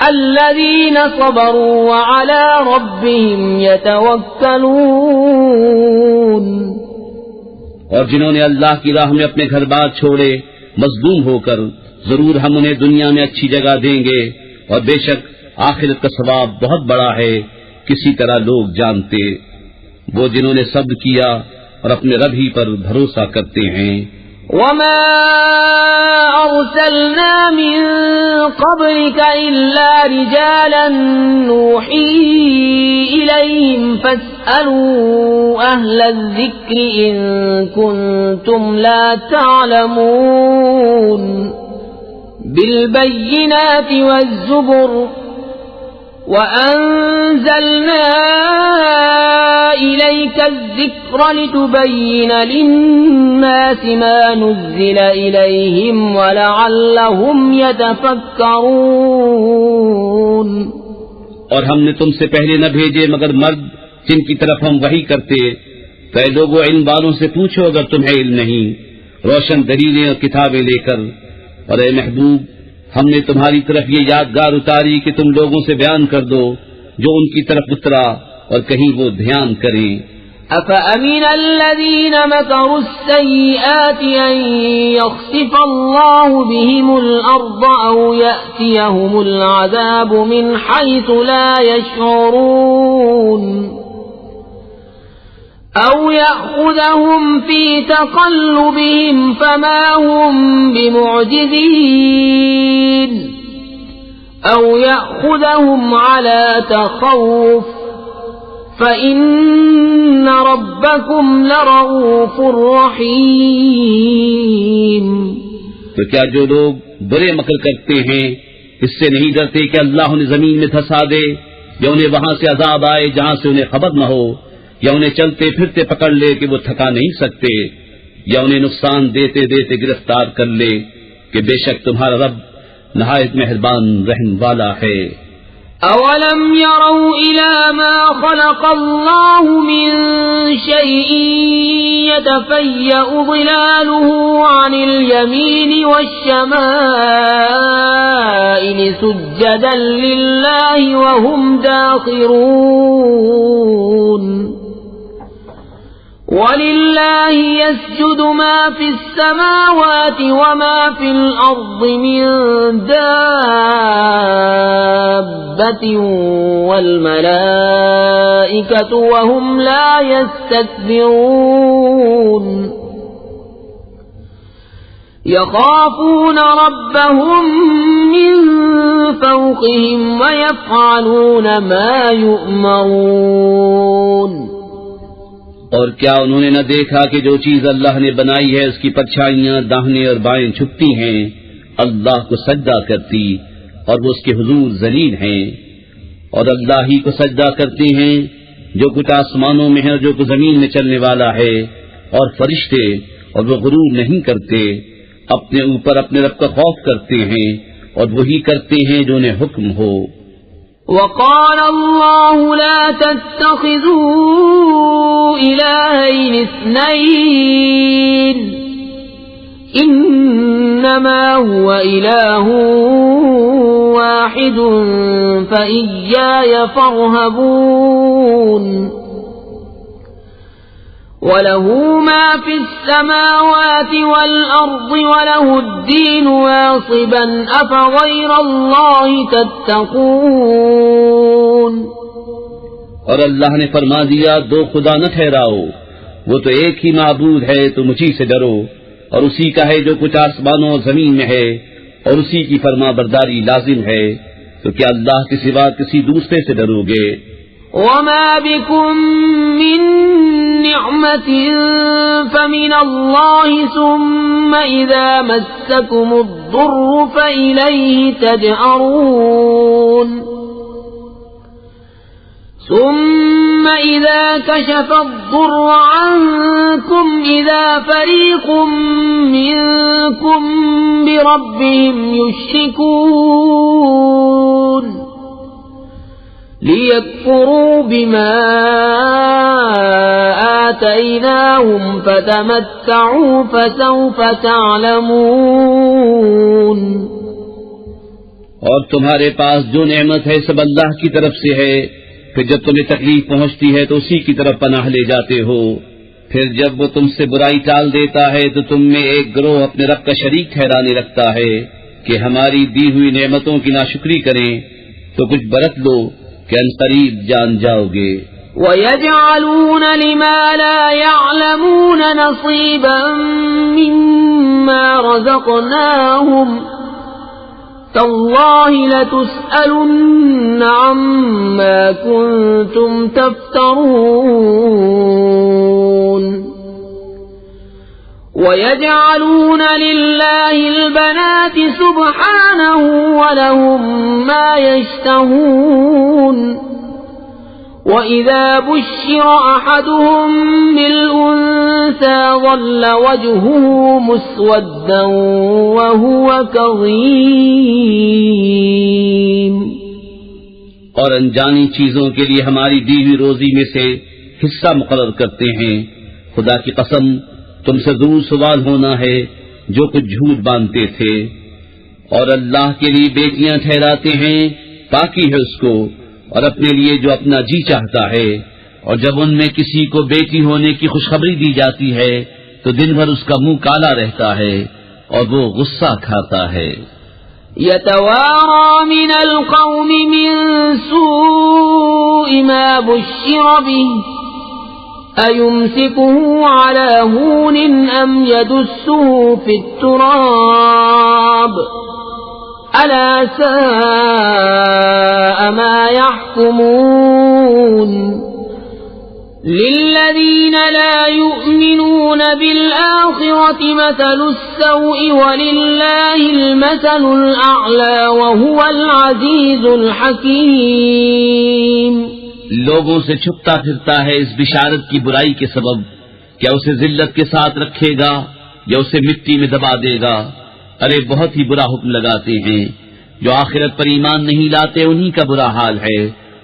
Speaker 1: الذين صبروا وعلى ربهم يتوكلون.
Speaker 2: اور جنہوں نے اللہ کی راہ میں اپنے گھر بار چھوڑے مظلوم ہو کر، ضرور ہم انہیں دنیا میں اچھی جگہ دیں گے، اور بے شک آخرت کا ثواب بہت بڑا ہے، کسی طرح لوگ جانتے. وہ جنہوں نے صبر کیا اور اپنے رب ہی پر بھروسہ کرتے ہیں.
Speaker 1: وما أرسلنا من قبلك إلا رجالا نوحي إليهم فاسألوا أهل الذكر إن كنتم لا تعلمون. بالبينات والزبر وأنزلنا إليك الذكر لتبين للناس ما نزل إليهم ولعلهم يتفكرون.
Speaker 2: اور ہم نے تم سے پہلے نہ بھیجے مگر مرد جن کی طرف ہم وحی کرتے. تو اے لوگوں علم والوں سے پوچھو اگر تمہیں علم نہیں، روشن دلیلیں اور کتابیں لے کر. اور اے محبوب، ہم نے تمہاری طرف یہ یادگار اتاری کہ تم لوگوں سے بیان کر دو جو ان کی طرف اترا، اور کہیں وہ دھیان کریں.
Speaker 1: أَفَأَمِنَ الَّذِينَ مَكَرُوا السَّيِّئَاتِ أَن يَخْسِفَ اللَّهُ بِهِمُ الْأَرْضَ أَوْ يَأْتِيَهُمُ الْعَذَابُ مِنْ حَيْثُ لَا يَشْعُرُونَ أَوْ يَأْخُذَهُمْ فِي تَقَلُّبِهِمْ فَمَا هُمْ بِمُعْجِزِينَ أَوْ يَأْخُذَهُمْ عَلَى تَخَوُّفٍ فَإِنَّ رَبَّكُمْ لَرَءُوفٌ رَحِيمٌ.
Speaker 2: تو کیا جو لوگ برے مکر کرتے ہیں اس سے نہیں ڈرتے کہ اللہ انہیں زمین میں دھسا دے، یا انہیں وہاں سے عذاب آئے جہاں سے انہیں خبر نہ ہو، یا انہیں چلتے پھرتے پکڑ لے کہ وہ تھکا نہیں سکتے، یا انہیں نقصان دیتے دیتے گرفتار کر لے کہ بے شک تمہارا رب نہایت مہربان رحم والا ہے.
Speaker 1: أَوَلَمْ يَرَوْا إِلَى مَا خَلَقَ اللَّهُ مِنْ شَيْءٍ يَتَفَيَّأُ ظِلَالُهُ عَنِ الْيَمِينِ وَالشَّمَائِلِ سُجَّدًا لِلَّهِ وَهُمْ دَاخِرُونَ. وَلِلَّهِ يَسْجُدُ مَا فِي السَّمَاوَاتِ وَمَا فِي الْأَرْضِ مِن دَابَّةٍ وَالْمَلَائِكَةُ وَهُمْ لَا يَسْتَكْبِرُونَ. يَخَافُونَ رَبَّهُم مِّن فَوْقِهِمْ وَيَفْعَلُونَ مَا يُؤْمَرُونَ.
Speaker 2: اور کیا انہوں نے نہ دیکھا کہ جو چیز اللہ نے بنائی ہے اس کی پرچھائیاں داہنے اور بائیں چھپتی ہیں، اللہ کو سجدہ کرتی، اور وہ اس کے حضور ذلیل ہیں. اور اللہ ہی کو سجدہ کرتے ہیں جو کچھ آسمانوں میں ہے اور جو کچھ زمین میں چلنے والا ہے، اور فرشتے، اور وہ غرور نہیں کرتے. اپنے اوپر اپنے رب کا خوف کرتے ہیں اور وہی کرتے ہیں جو انہیں حکم ہو.
Speaker 1: وقال الله لا تتخذوا إلهين اثنين إنما هو إله واحد فإياي فارهبون وله ما في السماوات والأرض وله الدين واصبا أفغير الله تتقون.
Speaker 2: اور اللہ نے فرما دیا دو خدا نہ ٹھہراؤ، وہ تو ایک ہی معبود ہے، تم اسی سے ڈرو، اور اسی کا ہے جو کچھ آسمانوں اور زمین میں ہے، اور اسی کی فرما برداری لازم ہے، تو کیا اللہ کے سوا کسی دوسرے سے ڈرو گے؟
Speaker 1: وما بكم من نعمة فمن الله ثم إذا مسكم الضر فإليه تجأرون ثم إذا كشف الضر عنكم إذا فريق منكم بربهم يشركون ليكفروا بما آتيناهم فتمتعوا فسوف تعلمون.
Speaker 2: اور تمہارے پاس جو نعمت ہے سب اللہ کی طرف سے ہے، پھر جب تمہیں تکلیف پہنچتی ہے تو اسی کی طرف پناہ لے جاتے ہو، پھر جب وہ تم سے برائی ٹال دیتا ہے تو تم میں ایک گروہ اپنے رب کا شریک ٹھہرانے لگتا ہے کہ ہماری دی ہوئی نعمتوں کی ناشکری کریں، تو کچھ برت لو کہ عنقریب جان جاؤ گے.
Speaker 1: وَيَجْعَلُونَ لِمَا لَا يَعْلَمُونَ نَصِيبًا مِّمَّا رَزَقْنَاهُمْ تَاللَّهِ لَتُسْأَلُنَّ عَمَّا كُنتُمْ تَفْتَرُونَ. وَيَجْعَلُونَ لِلَّهِ الْبَنَاتِ سُبْحَانَهُ وَلَهُم مَّا يَشْتَهُونَ. وَإِذَا بُشِّرَ أَحَدُهُم بِالْأُنثَىٰ ظَلَّ وَجْهُهُ مُسْوَدًّا وَهُوَ كَظِيمٌ.
Speaker 2: اور انجانی چیزوں کے لیے ہماری دی ہوئی روزی میں سے حصہ مقرر کرتے ہیں. خدا کی قسم تم سے ضرور سوال ہونا ہے جو کچھ جھوٹ باندھتے تھے. اور اللہ کے لیے بیٹیاں ٹھہراتے ہیں، پاکی ہے اس کو، اور اپنے لیے جو اپنا جی چاہتا ہے. اور جب ان میں کسی کو بیٹی ہونے کی خوشخبری دی جاتی ہے تو دن بھر اس کا منہ کالا رہتا ہے اور وہ غصہ کھاتا ہے.
Speaker 1: يتوارى من القوم من سوء ما بشر به أيمسكه على هون أم يدسه في التراب ألا ساء ما يحكمون. للذين لا يؤمنون بالآخرة مثل السوء ولله المثل الأعلى وهو العزيز الحكيم.
Speaker 2: لوگوں سے چھپتا پھرتا ہے اس بشارت کی برائی کے سبب، کیا اسے ذلت کے ساتھ رکھے گا یا اسے مٹی میں دبا دے گا؟ ارے بہت ہی برا حکم لگاتے ہیں. جو آخرت پر ایمان نہیں لاتے انہی کا برا حال ہے،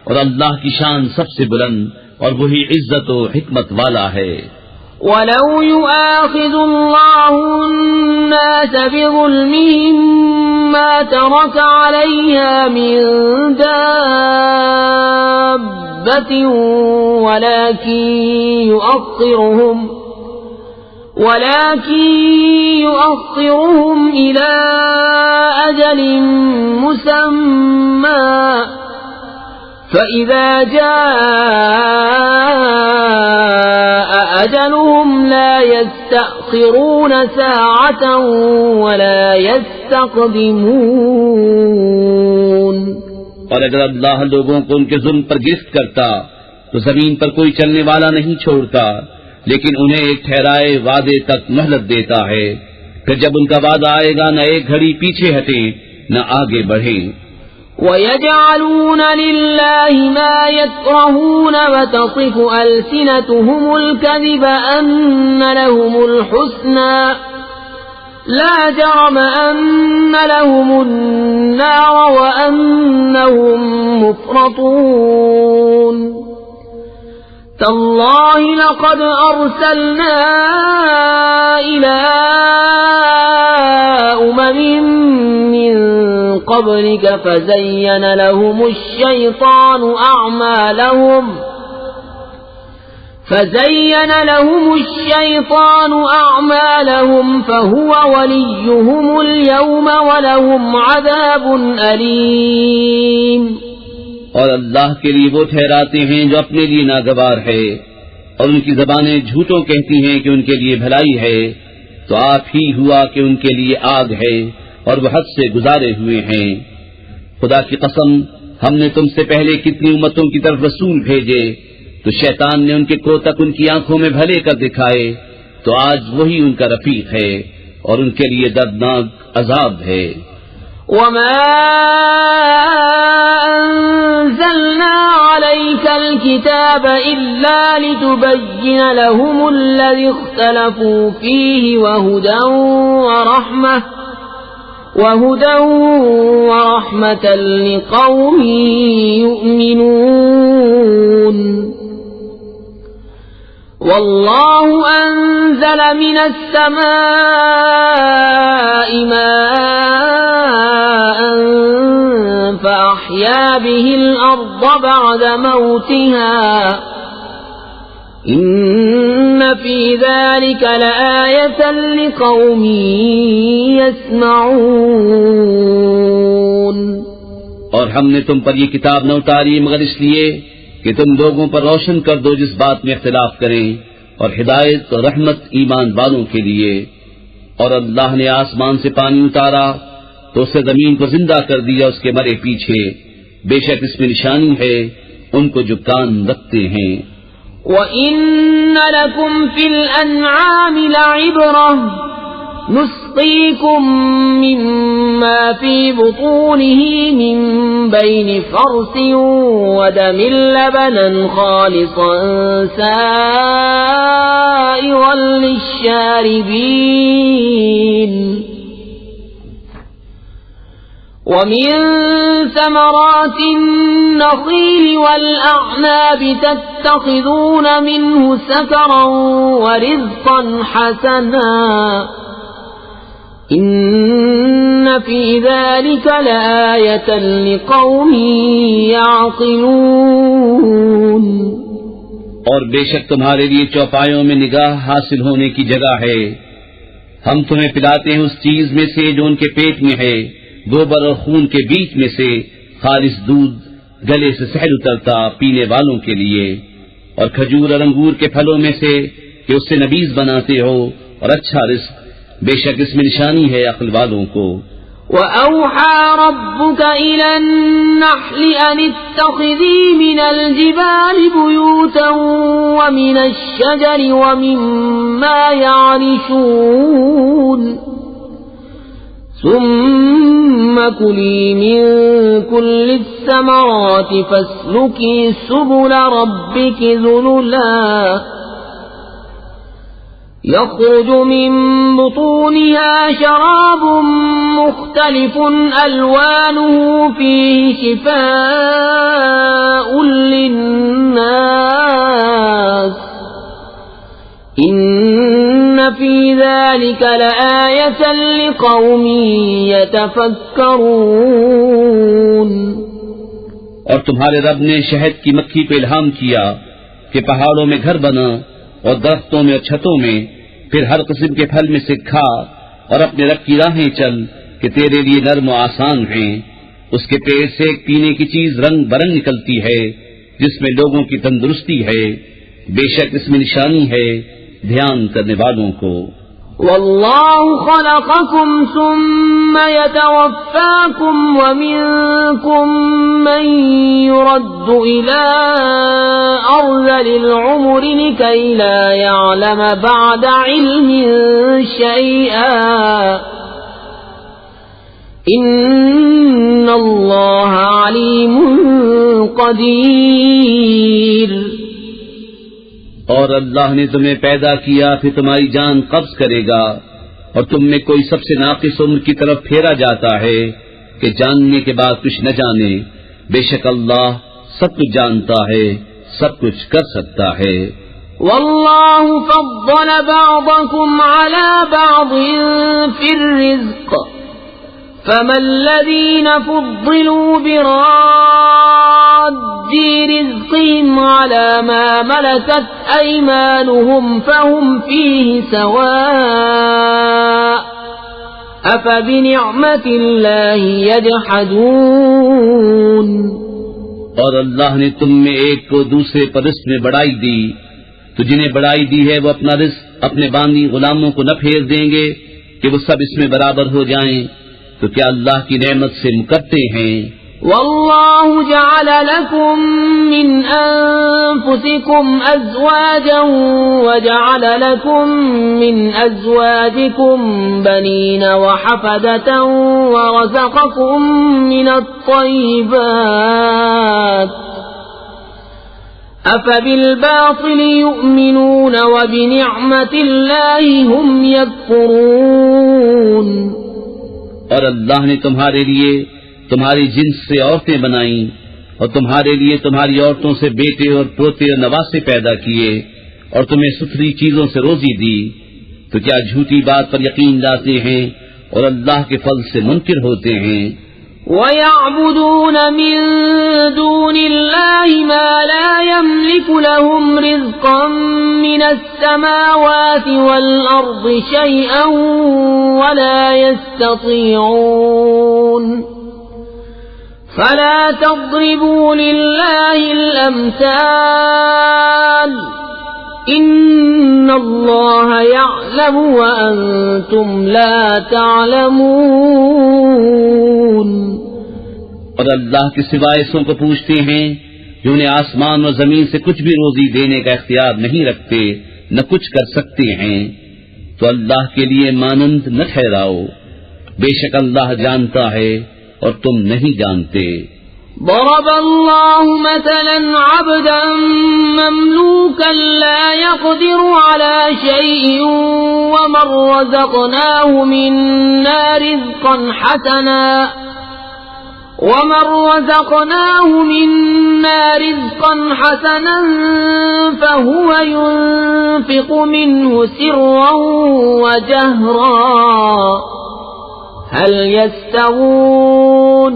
Speaker 2: اور اللہ کی شان سب سے بلند اور وہی عزت و حکمت والا ہے.
Speaker 1: وَلَوْ يُؤَاخِذُ اللَّهُ النَّاسَ بِظُلْمِهِمْ مَا تَرَكَ عَلَيْهَا مِن دَابَّةٍ ولكن يؤخرهم إلى أجل مسمى فإذا جاء أجلهم لا يستأخرون ساعة ولا يستقدمون.
Speaker 2: اور اگر اللہ لوگوں کو ان کے ظلم پر گرفت کرتا تو زمین پر کوئی چلنے والا نہیں چھوڑتا، لیکن انہیں ایک ٹھہرائے وعدے تک مہلت دیتا ہے. پھر جب ان کا وعدہ آئے گا نہ ایک گھڑی پیچھے ہٹیں نہ آگے بڑھیں.
Speaker 1: وَيَجْعَلُونَ لِلَّهِ مَا يَكْرَهُونَ وَتَصِفُ أَلْسِنَتُهُمُ الْكَذِبَ أَنَّ لَهُمُ الْحُسْنَى لا جرم أن لهم النار وأنهم مفرطون تالله لقد أرسلنا إلى أمم من قبلك فزين لهم الشيطان أعمالهم فهو وليهم اليوم ولهم عذاب أليم
Speaker 2: اور اللہ کے لیے وہ ٹھہراتے ہیں جو اپنے لیے ناگوار ہے، اور ان کی زبانیں جھوٹوں کہتی ہیں کہ ان کے لیے بھلائی ہے، تو آپ ہی ہوا کہ ان کے لیے آگ ہے اور وہ حد سے گزارے ہوئے ہیں۔ خدا کی قسم، ہم نے تم سے پہلے کتنی امتوں کی طرف رسول بھیجے، تو شیطان نے ان کے کوتک ان کی آنکھوں میں بھلے کر دکھائے، تو آج وہی ان کا رفیق ہے اور ان کے لیے دردناک عذاب ہے۔
Speaker 1: وما أنزلنا عليك الكتاب إلا لتبين لهم الذي اختلفوا فيه وهدى ورحمة لقوم يؤمنون والله أنزل من السماء ماء فأحيا به الأرض بعد موتها إن في ذلك لآية لقوم يسمعون۔
Speaker 2: اور ہم نے تم پر یہ کتاب نہ اتاری مگر اس لیے کہ تم لوگوں پر روشن کر دو جس بات میں اختلاف کریں، اور ہدایت اور رحمت ایمان والوں کے لیے۔ اور اللہ نے آسمان سے پانی اتارا تو اسے زمین کو زندہ کر دیا اس کے مرے پیچھے، بے شک اس میں نشانی ہے ان کو جو کان رکھتے ہیں۔
Speaker 1: وَإِنَّ لَكُمْ فِي الْأَنْعَامِ لَعِبْرَةً نُسْقِيكُم مِّمَّا فِي بُطُونِهِ مِن بَيْنِ فَرْثٍ وَدَمٍ لَبَنًا خَالِصًا سَائِغًا لِّلشَّارِبِينَ وَمِن ثَمَرَاتِ النَّخِيلِ وَالْأَعْنَابِ تَتَّخِذُونَ مِنْهُ سَكَرًا وَرِزْقًا حَسَنًا إِنَّ فِي ذَلِكَ لَآيَةً لِقَوْمٍ يَعْقِلُونَ۔
Speaker 2: اور بے شک تمہارے لیے چوپایوں میں نگاہ حاصل ہونے کی جگہ ہے، ہم تمہیں پلاتے ہیں اس چیز میں سے جو ان کے پیٹ میں ہے، گوبر اور خون کے بیچ میں سے خالص دودھ گلے سے سہل اترتا پینے والوں کے لیے، اور کھجور اور انگور کے پھلوں میں سے کہ اس سے نبیذ بناتے ہو، اور اچھا رزق، بے شک اس میں نشانی ہے عقل والوں کو۔
Speaker 1: وَأَوْحَى رَبُّكَ إِلَى النَّحْلِ أَنِ اتَّخِذِي مِنَ الْجِبَالِ بُيُوتًا وَمِنَ الشَّجَرِ وَمِمَّا يَعْرِشُونَ ثُمَّ كُلِي مِن كُلِّ الثَّمَرَاتِ فَاسْلُكِي سُبُلَ رَبِّكِ ذُلُلًا يَخْرُجُ مِن بُطُونِهَا شَرَابٌ مُخْتَلِفٌ أَلْوَانُهُ فِيهِ شِفَاءٌ لِّلنَّاسِ إِنَّ فِي ذَلِكَ لَآيَةً لِقَوْمٍ يَتَفَكَّرُونَ۔
Speaker 2: اور تمہارے رب نے شہد کی مکھی کو الہام کیا کہ پہاڑوں میں گھر بنا اور درختوں میں اور چھتوں میں، پھر ہر قسم کے پھل میں سے کھا اور اپنے رب کی راہیں چل کہ تیرے لیے نرم و آسان ہیں۔ اس کے پیٹ سے ایک پینے کی چیز رنگ برنگ نکلتی ہے جس میں لوگوں کی تندرستی ہے، بے شک اس میں نشانی ہے دھیان کرنے والوں کو۔
Speaker 1: واللہ خلقکم ثم یتوفاکم ومنکم من يرد الى ارذل العمر لکی لا يعلم بعد علم شیئا ان اللہ علیم قدیر۔
Speaker 2: اور اللہ نے تمہیں پیدا کیا پھر تمہاری جان قبض کرے گا، اور تم میں کوئی سب سے ناقص عمر کی طرف پھیرا جاتا ہے کہ جاننے کے بعد کچھ نہ جانے. بے شک اللہ سب کچھ جانتا ہے، سب کچھ کر سکتا ہے.
Speaker 1: والله فضل بعضكم على بعض في الرزق فما الذين فضلوا براد رزقهم على ما ملكت أيمانهم فهم فيه سواء أفبنعمة الله يجحدون.
Speaker 2: اور اللہ نے تم میں ایک کو دوسرے پر رزق میں بڑائی دی، تو جنہیں بڑائی دی ہے وہ اپنا رزق اپنے باندی غلاموں کو نہ پھیر دیں گے کہ وہ سب اس میں برابر ہو جائیں، تو کیا اللہ کی نعمت سے مکرتے ہیں؟
Speaker 1: والله جعل لكم من أنفسكم أزواجا وجعل لكم من أزواجكم بنين وحفدة ورزقكم من الطيبات أفبالباطل يؤمنون وبنعمة الله هم يكفرون.
Speaker 2: اور اللہ نے تمہارے لیے تمہاری جنس سے عورتیں بنائیں اور تمہارے لیے تمہاری عورتوں سے بیٹے اور پوتے اور نواسے پیدا کیے اور تمہیں ستھری چیزوں سے روزی دی، تو کیا جھوٹی بات پر یقین لاتے ہیں اور اللہ کے فضل سے منکر ہوتے ہیں؟
Speaker 1: وَيَعْبُدُونَ مِن دُونِ اللَّهِ مَا لَا يَمْلِكُ لَهُمْ رِزْقًا مِّنَ السَّمَاوَاتِ وَالْأَرْضِ شَيْئًا وَلَا يَسْتَطِيعُونَ. فَلَا تَضْرِبُوا لِلَّهِ الْأَمْثَالَ إِنَّ اللَّهَ يَعْلَمُ وَأَنْتُمْ لَا تَعْلَمُونَ.
Speaker 2: اور اللہ کے سوائے ایسوں کو پوچھتے ہیں جو انہیں آسمان اور زمین سے کچھ بھی روزی دینے کا اختیار نہیں رکھتے، نہ کچھ کر سکتے ہیں، تو اللہ کے لیے مانند نہ ٹھہراؤ. بے شک اللہ جانتا ہے اور تم نہیں جانتے.
Speaker 1: ضرب الله مثلا عبدا مملوكا لا يقدر على شيء ومن رزقناه منا رزقا حسنا فهو ينفق منه سرا وجهرا هل يستوون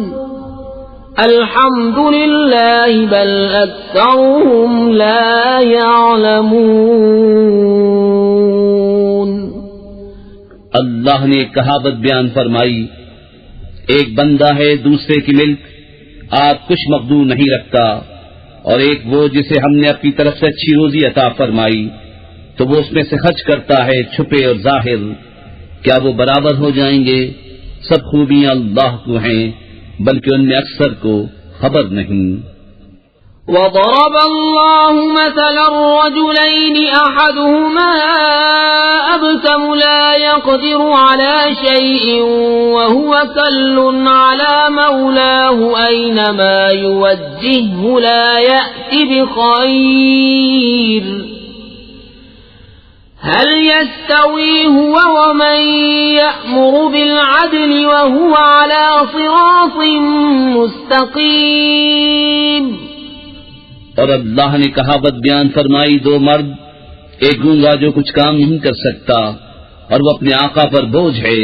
Speaker 1: الحمد لله بل أكثرهم لا يعلمون.
Speaker 2: اللہ نے ایک کہاوت بیان فرمائی، ایک بندہ ہے دوسرے کی ملک، آپ کچھ مقدور نہیں رکھتا، اور ایک وہ جسے ہم نے اپنی طرف سے اچھی روزی عطا فرمائی تو وہ اس میں سے خرچ کرتا ہے چھپے اور ظاہر. کیا وہ برابر ہو جائیں گے؟ سب خوبیاں اللہ کو ہیں، بلکہ ان میں اکثر کو خبر نہیں.
Speaker 1: وضرب الله مثلا الرجلين أحدهما أبكم لا يقدر على شيء وهو كل على مولاه أينما يوجهه لا يأتي بخير هل يستوي هو ومن يأمر بالعدل وهو على صراط مستقيم.
Speaker 2: اور اللہ نے کہاوت بیان فرمائی، دو مرد، ایک گونگا جو کچھ کام نہیں کر سکتا اور وہ اپنے آقا پر بوجھ ہے،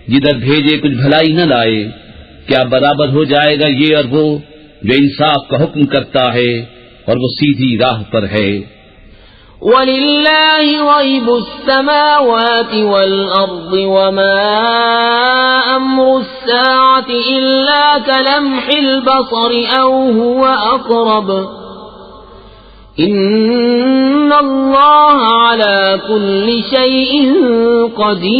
Speaker 2: جدھر بھیجے کچھ بھلائی نہ لائے. کیا برابر ہو جائے گا یہ اور وہ جو انصاف کا حکم کرتا ہے اور وہ سیدھی راہ پر ہے؟
Speaker 1: وَلِلَّهِ غَيْبُ السَّمَاوَاتِ وَالْأَرْضِ وَمَا أَمْرُ السَّاعَةِ إِلَّا كَلَمْحِ الْبَصَرِ أَوْ هُوَ أَقْرَبُ إِنَّ اللَّهَ عَلَى كُلِّ شَيْءٍ قَدِيرٌ.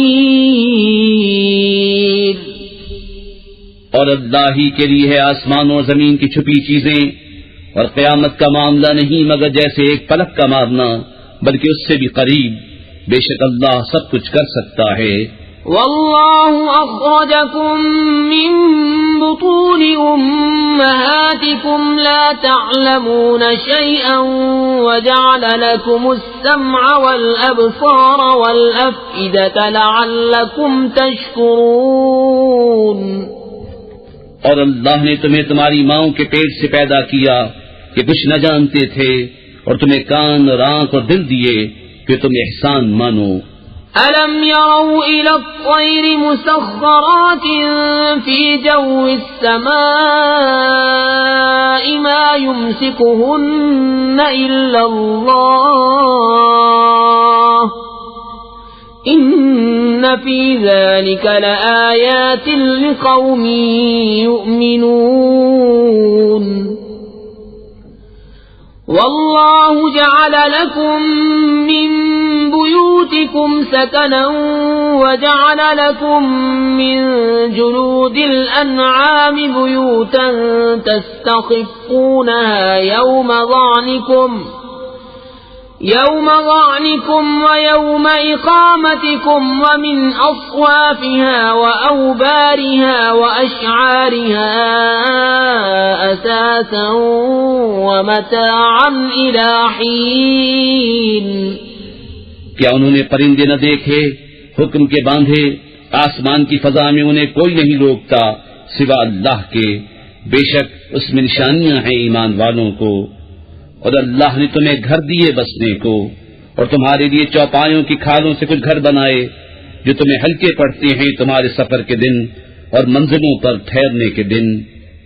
Speaker 2: اور اللہ ہی کے لیے ہے آسمان اور زمین کی چھپی چیزیں، اور قیامت کا معاملہ نہیں مگر جیسے ایک پلک کا مارنا، بلکہ اس سے بھی قریب. بے شک اللہ سب کچھ کر سکتا ہے.
Speaker 1: والله أخرجكم من بطون أمهاتكم ذلكم لا تعلمون شيئا وجعل لكم السمع والأبصار والأفئدة لعلكم تشكرون.
Speaker 2: اور اللہ نے تمہیں تمہاری ماؤں کے پیٹ سے پیدا کیا کہ کچھ نہ جانتے تھے، اور تمہیں کان اور آنکھ اور دل دیے کہ تم احسان مانو.
Speaker 1: أَلَمْ يَرَوْا إِلَى الطَّيْرِ مُسَخَّرَاتٍ فِي جَوِّ السَّمَاءِ مَا يُمْسِكُهُنَّ إِلَّا اللَّهُ إِنَّ فِي ذَلِكَ لَآيَاتٍ لِقَوْمٍ يُؤْمِنُونَ. وَاللَّهُ جَعَلَ لَكُم مِّن بُيُوتِكُمْ سَكَنًا وَجَعَلَ لَكُم مِّن جُلُودِ الْأَنْعَامِ بُيُوتًا تَسْتَخِفُّونَهَا يَوْمَ ظَعْنِكُمْ وَيَوْمَ إِقَامَتِكُمْ وَمِنْ أَصْوَافِهَا وَأَوْبَارِهَا وَأَشْعَارِهَا أَثَاثًا وَمَتَاعًا إِلَى حِينٍ.
Speaker 2: کیا انہوں نے پرندے نہ دیکھے حکم کے باندھے؟ آسمان کی فضا میں انہیں کوئی نہیں روکتا سوا اللہ کے. بے شک اس میں نشانیاں ہیں ایمان والوں کو. اور اللہ نے تمہیں گھر دیے بسنے کو، اور تمہارے لیے چوپایوں کی کھالوں سے کچھ گھر بنائے جو تمہیں ہلکے پڑتے ہیں تمہارے سفر کے دن اور منزلوں پر ٹھہرنے کے دن،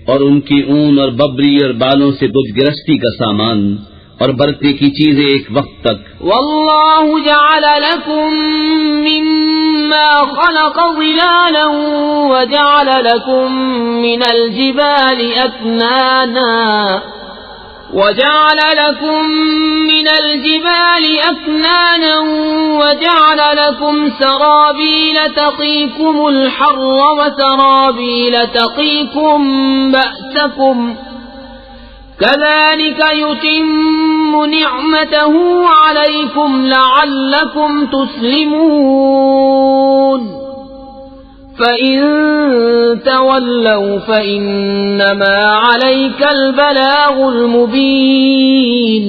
Speaker 2: اور ان کی اون اور ببری اور بالوں سے کچھ گرستی کا سامان اور برتنے کی چیزیں ایک وقت تک.
Speaker 1: واللہ جعل لکم مما خلق ظلالا وجعل لکم من الجبال أكنانا وجعل لكم سرابيل تقيكم الحر وسرابيل تقيكم بأسكم كذلك يتم نعمته عليكم لعلكم تسلمون. فَإِن تَوَلَّوْا فَإِنَّمَا عَلَيْكَ الْبَلَاغُ الْمُبِينُ.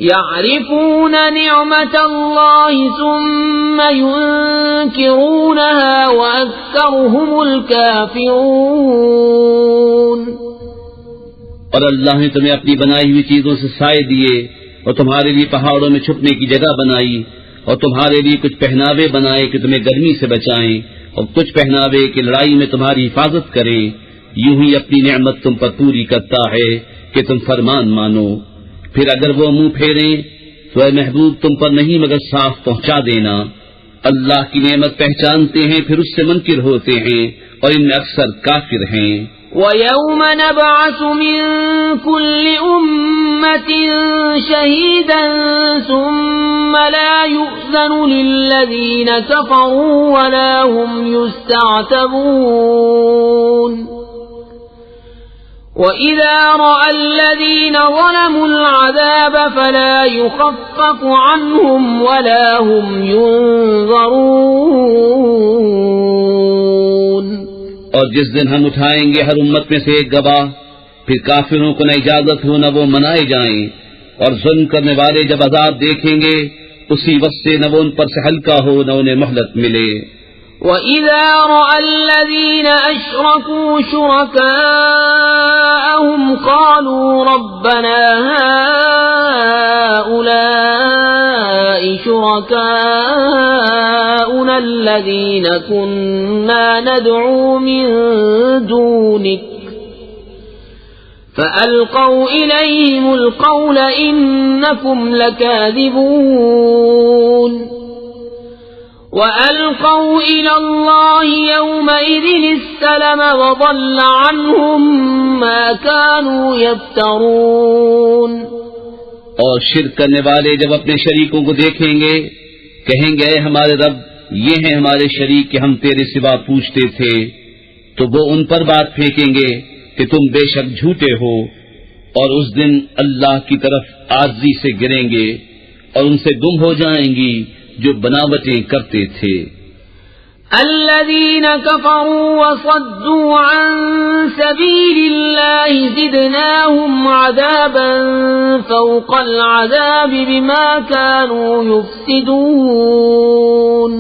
Speaker 1: يَعْرِفُونَ نِعْمَةَ اللَّهِ ثُمَّ يُنكِرُونَهَا وَأَكْثَرُهُمُ الْكَافِرُونَ.
Speaker 2: اور اللہ نے تمہیں اپنی بنائی ہوئی چیزوں سے سائے دیے، اور تمہارے لیے پہاڑوں میں چھپنے کی جگہ بنائی، اور تمہارے لیے کچھ پہناوے بنائے کہ تمہیں گرمی سے بچائیں، اور کچھ پہناوے کہ لڑائی میں تمہاری حفاظت کریں. یوں ہی اپنی نعمت تم پر پوری کرتا ہے کہ تم فرمان مانو. پھر اگر وہ منہ پھیریں تو اے محبوب تم پر نہیں مگر صاف پہنچا دینا. اللہ کی نعمت پہچانتے ہیں پھر اس سے منکر ہوتے ہیں، اور ان میں اکثر کافر ہیں.
Speaker 1: وَيَوْمَ نَبْعَثُ مِن كُلِّ أُمَّةٍ شَهِيدًا ثُمَّ لَا يُؤْذَنُ لِلَّذِينَ كَفَرُوا وَلَا هُمْ يُسْتَعْتَبُونَ. وَإِذَا رَأَى الَّذِينَ ظَلَمُوا الْعَذَابَ فَلَا يُخَفَّفُ عَنْهُمْ وَلَا هُمْ يُنظَرُونَ.
Speaker 2: اور جس دن ہم اٹھائیں گے ہر امت میں سے ایک گواہ، پھر کافروں کو نہ اجازت ہو نہ وہ منائے جائیں، اور ظلم کرنے والے جب عذاب دیکھیں گے اسی وقت سے نہ وہ ان پر سے ہلکا ہو نہ انہیں مہلت ملے.
Speaker 1: وَإِذَا رَأَى الَّذِينَ أَشْرَكُوا شُرَكَاءَهُمْ قَالُوا رَبَّنَا هَؤُلَاءِ شُرَكَاؤُنَا الَّذِينَ كُنَّا نَدْعُو مِن دُونِكَ فَأَلْقَوْا إِلَيْهِمُ الْقَوْلَ إِنَّكُمْ لَكَاذِبُونَ. وَأَلْقَوْا إِلَى اللَّهِ يَوْمَئِذٍ السَّلَمَ وَضَلَّ عَنْهُمْ مَا كَانُوا يَفْتَرُونَ.
Speaker 2: اور شرک کرنے والے جب اپنے شریکوں کو دیکھیں گے کہیں گے اے ہمارے رب یہ ہیں ہمارے شریک کہ ہم تیرے سوا پوچھتے تھے، تو وہ ان پر بات پھینکیں گے کہ تم بے شک جھوٹے ہو، اور اس دن اللہ کی طرف عاجزی سے گریں گے اور ان سے گم ہو جائیں گی جو بناوٹیں کرتے تھے.
Speaker 1: الذين كفروا وصدوا عن سبيل الله زدناهم عذابا فوق العذاب بما كانوا يفسدون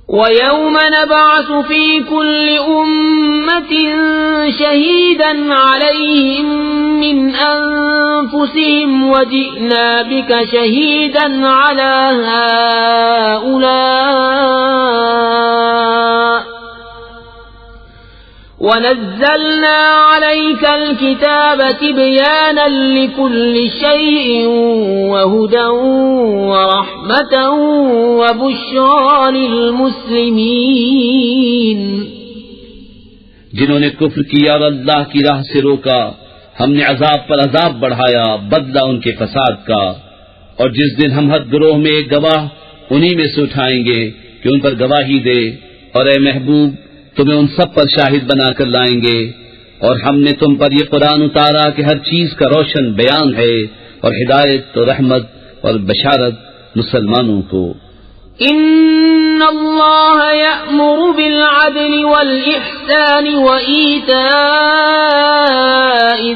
Speaker 1: ويوم نبعث في كل أمة شهيدا عليهم من أنفسهم وجئنا بك شهيدا على هؤلاء ونزلنا عليك الكتاب تبيانا لكل شيء وهدى ورحمة وبشرى للمسلمين
Speaker 2: جنہوں نے کفر کیا اور اللہ کی راہ سے روکا ہم نے عذاب پر عذاب بڑھایا بدلہ ان کے فساد کا، اور جس دن ہم حد گروہ میں ایک گواہ انہی میں سے اٹھائیں گے کہ ان پر گواہی دے، اور اے محبوب تمہیں ان سب پر شاہد بنا کر لائیں گے، اور ہم نے تم پر یہ قرآن اتارا کہ ہر چیز کا روشن بیان ہے اور ہدایت اور رحمت اور بشارت مسلمانوں کو۔
Speaker 1: ان اللہ یأمر بالعدل والإحسان وإیتاء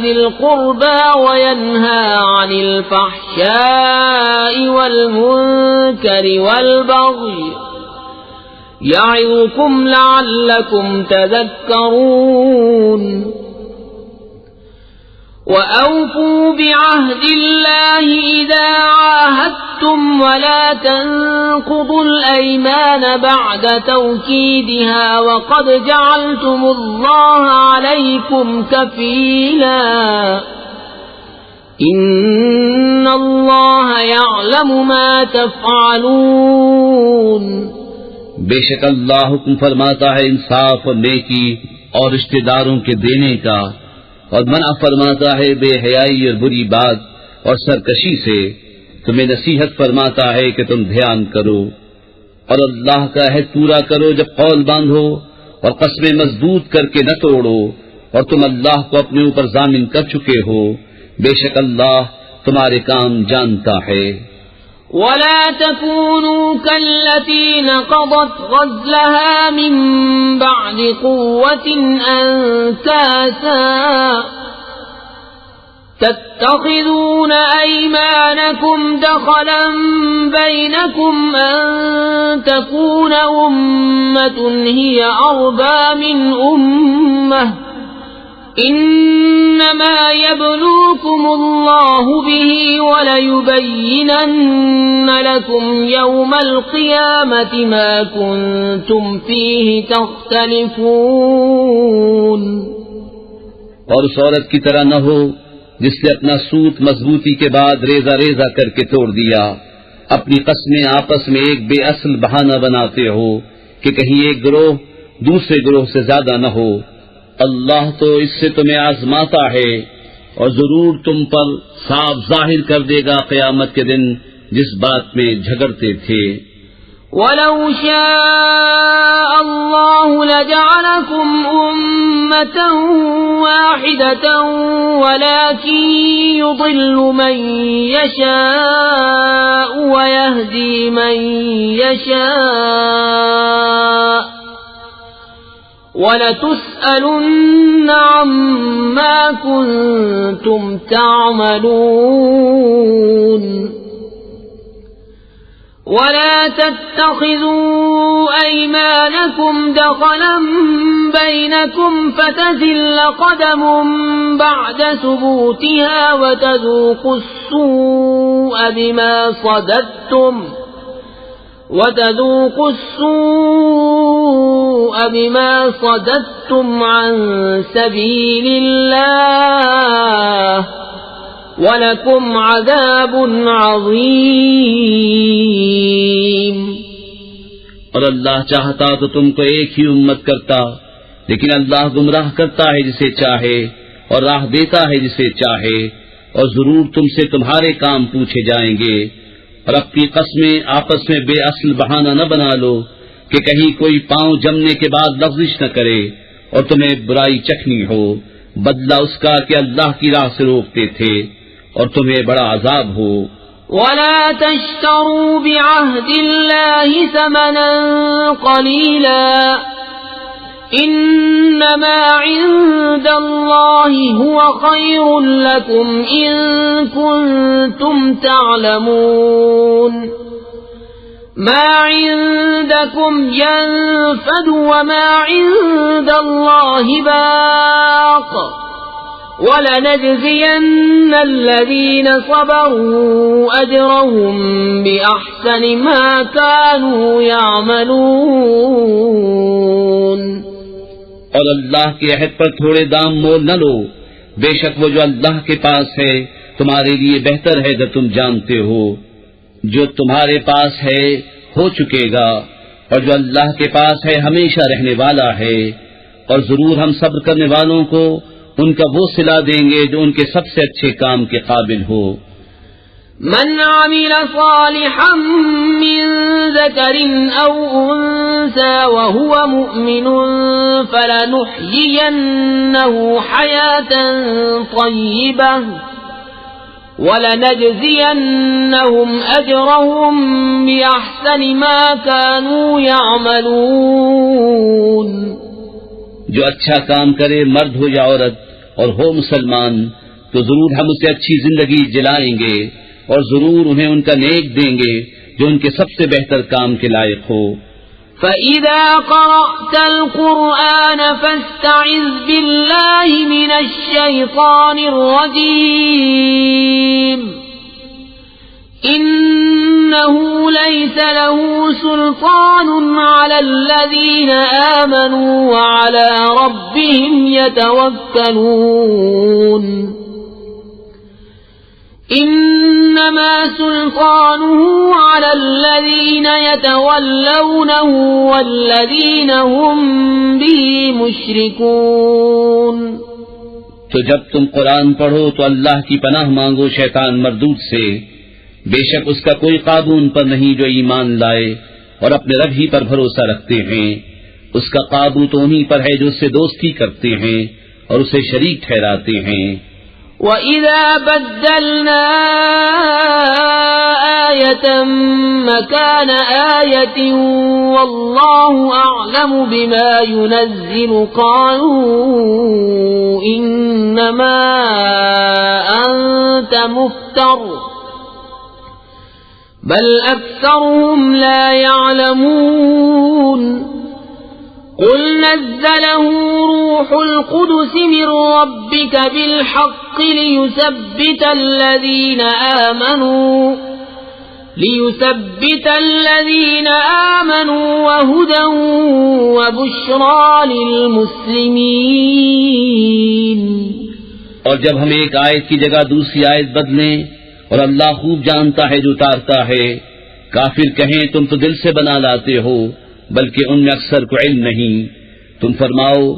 Speaker 1: ذی القربى وینہی عن الفحشاء والمنکر والبغی یعظکم لعلکم تذکرون وَأَوْفُوا بِعَهْدِ اللَّهِ إِذَا عَاهَدتُّمْ وَلَا تَنقُضُوا الْأَيْمَانَ بَعْدَ تَوْكِيدِهَا وَقَدْ جَعَلْتُمُ اللَّهَ عَلَيْكُمْ كَفِيلًا إِنَّ اللَّهَ يَعْلَمُ مَا تَفْعَلُونَ۔
Speaker 2: بے شک اللہ حکم فرماتا ہے انصاف اور نیکی اور رشتہ داروں کے دینے کا، اور منع فرماتا ہے بے حیائی اور بری بات اور سرکشی سے، تمہیں نصیحت فرماتا ہے کہ تم دھیان کرو اور اللہ کا عہد پورا کرو جب قول باندھو، اور قسمیں مضبوط کر کے نہ توڑو، اور تم اللہ کو اپنے اوپر ضامن کر چکے ہو، بے شک اللہ تمہارے کام جانتا ہے۔
Speaker 1: ولا تكونوا كالتي نقضت غزلها من بعد قوة أنكاسا تتخذون أيمانكم دخلا بينكم أن تكون أمة هي أربى من أمة انما يبلوكم الله به وليبينن لكم يوم القيامة ما كنتم فيه تختلفون۔
Speaker 2: اور اس عورت کی طرح نہ ہو جس نے اپنا سوت مضبوطی کے بعد ریزہ ریزہ کر کے توڑ دیا، اپنی قسمیں آپس میں ایک بے اصل بہانہ بناتے ہو کہ کہیں ایک گروہ دوسرے گروہ سے زیادہ نہ ہو۔ اللہ تو اس سے تمہیں آزماتا ہے اور ضرور تم پر صاف ظاہر کر دے گا قیامت کے دن جس بات میں جھگڑتے تھے۔
Speaker 1: وَلَوْ شَاءَ اللَّهُ لَجَعَلَكُمْ أُمَّةً وَاحِدَةً وَلَكِنْ يُضِلُّ مَنْ يَشَاءُ وَيَهْدِي مَنْ يَشَاءُ وَلَتُسْأَلُنَّ عَمَّا كُنْتُمْ تَعْمَلُونَ۔ وَلَا تَتَّخِذُوا أَيْمَانَكُمْ دَخَلًا بَيْنَكُمْ فَتَزِلَّ قَدَمٌ بَعْدَ ثُبُوتِهَا وَتَذُوقُوا السُّوءَ بِمَا صَدَدتُّمْ عَن سَبِيلِ اللَّهِ وَلَكُمْ عَذَابٌ عَظِيمٌ۔
Speaker 2: اور اللہ چاہتا تو تم کو ایک ہی امت کرتا، لیکن اللہ گمراہ کرتا ہے جسے چاہے اور راہ دیتا ہے جسے چاہے، اور ضرور تم سے تمہارے کام پوچھے جائیں گے۔ اور اپنی قسمیں آپس میں بے اصل بہانہ نہ بنا لو کہ کہیں کوئی پاؤں جمنے کے بعد لغزش نہ کرے اور تمہیں برائی چکھنی ہو، بدلہ اس کا کہ اللہ کی راہ سے روکتے تھے اور تمہیں بڑا عذاب ہو۔
Speaker 1: ولا تشتروا بعهد الله ثمنا قليلا انما عند الله هو خير لكم ان كنتم تعلمون ما عندكم ينفد وما عند الله باق وَلَنَجْزِيَنَّ الَّذِينَ صَبَرُوا أَجْرَهُمْ بِأَحْسَنِ مَا كَانُوا يَعْمَلُونَ۔
Speaker 2: اور اللہ کے عہد پر تھوڑے دام مول نہ لو، بے شک وہ جو اللہ کے پاس ہے تمہارے لیے بہتر ہے اگر تم جانتے ہو۔ جو تمہارے پاس ہے ہو چکے گا، اور جو اللہ کے پاس ہے ہمیشہ رہنے والا ہے، اور ضرور ہم صبر کرنے والوں کو ان کا وہ صلہ دیں گے جو ان کے سب سے اچھے کام کے قابل ہو۔
Speaker 1: من عمل صالحا من ذکر او انثى وهو مؤمن فلنحيينه حياة طيبة وَلَنَجْزِيَنَّهُمْ أَجْرَهُمْ بِأَحْسَنِ مَا كَانُوا يَعْمَلُونَ۔
Speaker 2: جو اچھا کام کرے مرد ہو یا عورت اور ہو مسلمان تو ضرور ہم اسے اچھی زندگی جلائیں گے اور ضرور انہیں ان کا نیک دیں گے جو ان کے سب سے بہتر کام کے لائق ہو۔
Speaker 1: فَإِذَا قَرَأْتَ الْقُرْآنَ فَاسْتَعِذْ بِاللَّهِ مِنَ الشَّيْطَانِ الرَّجِيمِ إِنَّهُ لَيْسَ لَهُ سُلْطَانٌ عَلَى الَّذِينَ آمَنُوا وَعَلَى رَبِّهِمْ يَتَوَكَّلُونَ إِنَّمَا سُلْطَانُهُ عَلَى الَّذِينَ يَتَوَلَّوْنَهُ وَالَّذِينَ هُمْ بِهِ مُشْرِكُونَ۔
Speaker 2: تو جب تم قرآن پڑھو تو اللہ کی پناہ مانگو شیطان مردود سے، بے شک اس کا کوئی قابو ان پر نہیں جو ایمان لائے اور اپنے رب ہی پر بھروسہ رکھتے ہیں۔ اس کا قابو تو انہی پر ہے جو اس سے دوستی کرتے ہیں اور اسے شریک ٹھہراتے ہیں۔
Speaker 1: وَإِذَا بَدَّلْنَا آيَةً مَكَانَ آيَةٍ وَاللَّهُ أَعْلَمُ بِمَا يُنَزِّلُ قَالُوا إِنَّمَا أَنْتَ مُفْتَرٍ بَلْ أَكْثَرُهُمْ لَا يَعْلَمُونَ قُلْ نَزَّلَهُ رُوحُ الْقُدُسِ مِنْ رَبِّكَ بِالْحَقِّ لِيُثَبِّتَ الَّذِينَ آمَنُوا وَهُدًى وَبُشْرَى لِلْمُسْلِمِينَ۔
Speaker 2: اور جب ہم ایک آیت کی جگہ دوسری آیت بدلیں اور اللہ خوب جانتا ہے جو اتارتا ہے، کافر کہیں تم تو دل سے بنا لاتے ہو بلکہ ان میں اکثر کو علم نہیں۔ تم فرماؤ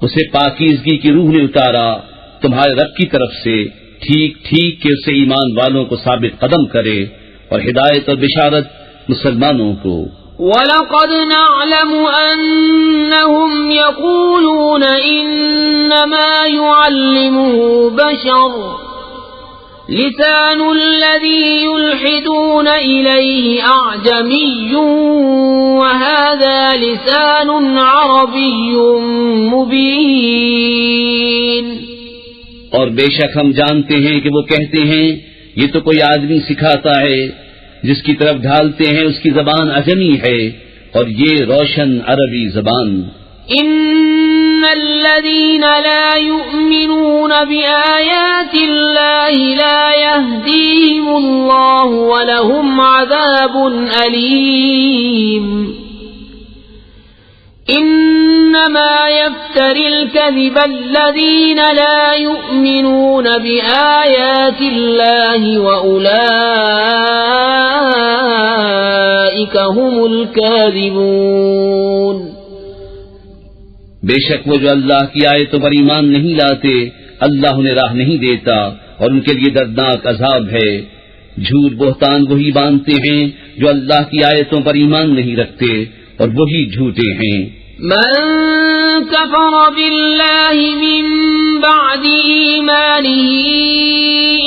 Speaker 2: اسے پاکیزگی کی روح نے اتارا تمہارے رب کی طرف سے، ٹھیک ٹھیک کہ اسے ایمان والوں کو ثابت قدم کرے اور ہدایت اور بشارت مسلمانوں کو۔
Speaker 1: وَلَقَدْ نَعْلَمُ أَنَّهُمْ يَقُولُونَ إِنَّمَا يُعَلِّمُهُ بَشَرٌ لسان الذي يلحدون إليه أعجمي وهذا لسان عربي مبين۔
Speaker 2: اور بے شک ہم جانتے ہیں کہ وہ کہتے ہیں یہ تو کوئی آدمی سکھاتا ہے، جس کی طرف ڈھالتے ہیں اس کی زبان عجمی ہے اور یہ روشن عربی زبان۔
Speaker 1: إن الذين لا يؤمنون بآيات الله لا يهديهم الله ولهم عذاب أليم۔ إنما يفتري الكذب الذين لا يؤمنون بآيات الله وأولئك هم الكاذبون۔
Speaker 2: بے شک وہ جو اللہ کی آیتوں پر ایمان نہیں لاتے اللہ انہیں راہ نہیں دیتا اور ان کے لیے دردناک عذاب ہے۔ جھوٹ بہتان وہی باندھتے ہیں جو اللہ کی آیتوں پر ایمان نہیں رکھتے اور وہی جھوٹے ہیں۔
Speaker 1: من كفر بالله من بعد إيمانه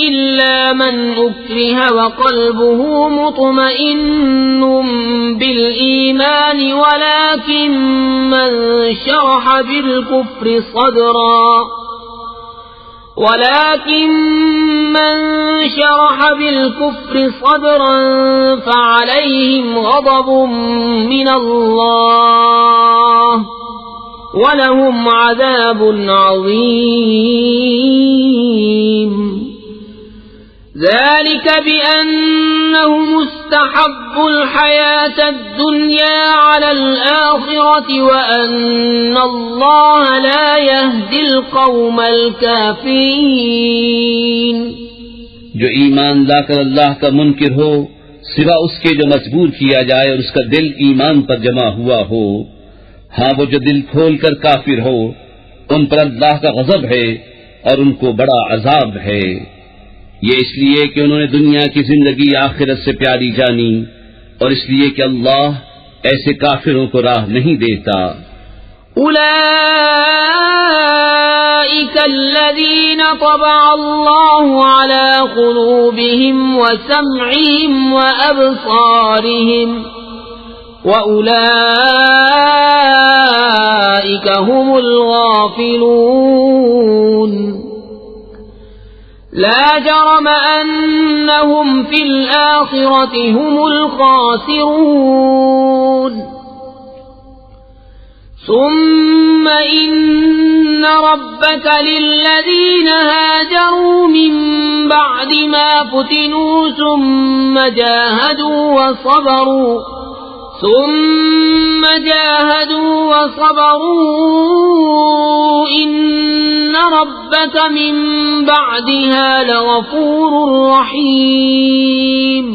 Speaker 1: إلا من أكره وقلبه مطمئن بالإيمان ولكن من شرح بالكفر صدرا فعليهم غضب من الله وَلَهُمْ عَذَابٌ عَظِيمٌ ذَلِكَ بِأَنَّهُمُ اسْتَحَبُّوا الْحَيَاةَ الدُّنْيَا عَلَى الْآخِرَةِ وَأَنَّ اللَّهَ لَا يَهْدِي الْقَوْمَ الْكَافِرِينَ
Speaker 2: جو ایمان لا کر اللہ کا منکر ہو سوا اس کے جو مجبور کیا جائے اور اس کا دل ایمان پر جمع ہوا ہو، ہاں وہ جو دل کھول کر کافر ہو ان پر اللہ کا غضب ہے اور ان کو بڑا عذاب ہے۔ یہ اس لیے کہ انہوں نے دنیا کی زندگی آخرت سے پیاری جانی اور اس لیے کہ اللہ ایسے کافروں کو راہ نہیں دیتا۔
Speaker 1: أولئك الذين طبع الله على قلوبهم وسمعهم وأبصارهم وأولئك هم الغافلون لا جرم أنهم في الآخرة هم الخاسرون ثم إن ربك للذين هاجروا من بعد ما فتنوا ثم جاهدوا وصبروا إن ربك من بعدها لغفور رحيم۔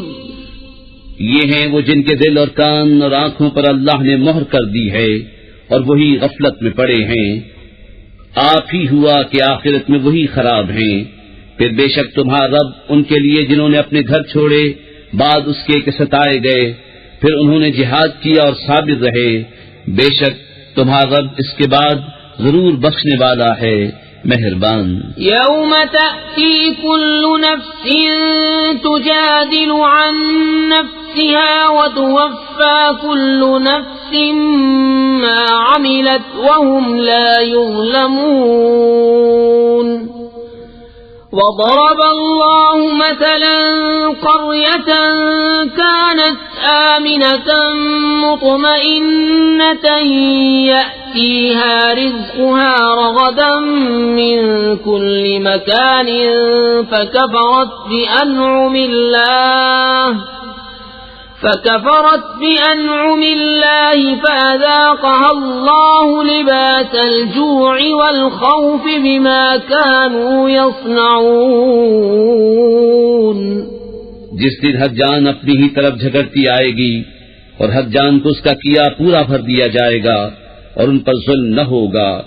Speaker 2: یہ ہیں وہ جن کے دل اور کان اور آنکھوں پر اللہ نے مہر کر دی ہے اور وہی غفلت میں پڑے ہیں۔ آپ ہی ہوا کہ آخرت میں وہی خراب ہیں۔ پھر بے شک تمہارا رب ان کے لیے جنہوں نے اپنے گھر چھوڑے بعد اس کے کہ ستائے گئے پھر انہوں نے جہاد کیا اور صابر رہے، بے شک تمہارا رب اس کے بعد ضرور بخشنے والا ہے، مہربان۔
Speaker 1: یوم تأتی کل نفس تجادل عن نفسها وتوفى كل نفس ما عملت وهم لا يظلمون۔ وضرب الله مثلا قرية كانت آمنة مطمئنة يأتيها رزقها رغدا من كل مكان فكفرت بأنعم الله فأذاقها الله لباس الجوع والخوف بما كانوا يصنعون۔
Speaker 2: جس دن ہر جان اپنی ہی طرف جھگڑتی آئے گی اور ہر جان کو اس کا کیا پورا بھر دیا جائے گا اور ان پر ظلم نہ ہوگا۔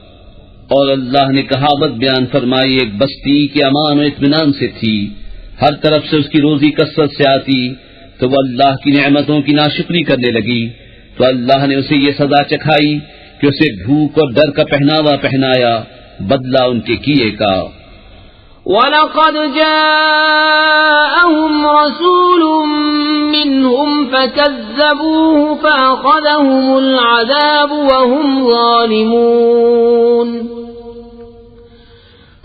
Speaker 2: اور اللہ نے کہاوت بیان فرمائی، ایک بستی کے امان و اطمینان سے تھی، ہر طرف سے اس کی روزی کثرت سے آتی، تو وہ اللہ کی نعمتوں کی ناشکری کرنے لگی تو اللہ نے اسے یہ سزا چکھائی کہ اسے بھوک اور ڈر کا پہناوا پہنایا، بدلہ ان کے کیے کا۔
Speaker 1: وَلَقَدْ جَاءَهُمْ رَسُولٌ مِّنْهُمْ فَكَذَّبُوهُ فَأَخَذَهُمُ الْعَذَابُ وَهُمْ ظَالِمُونَ۔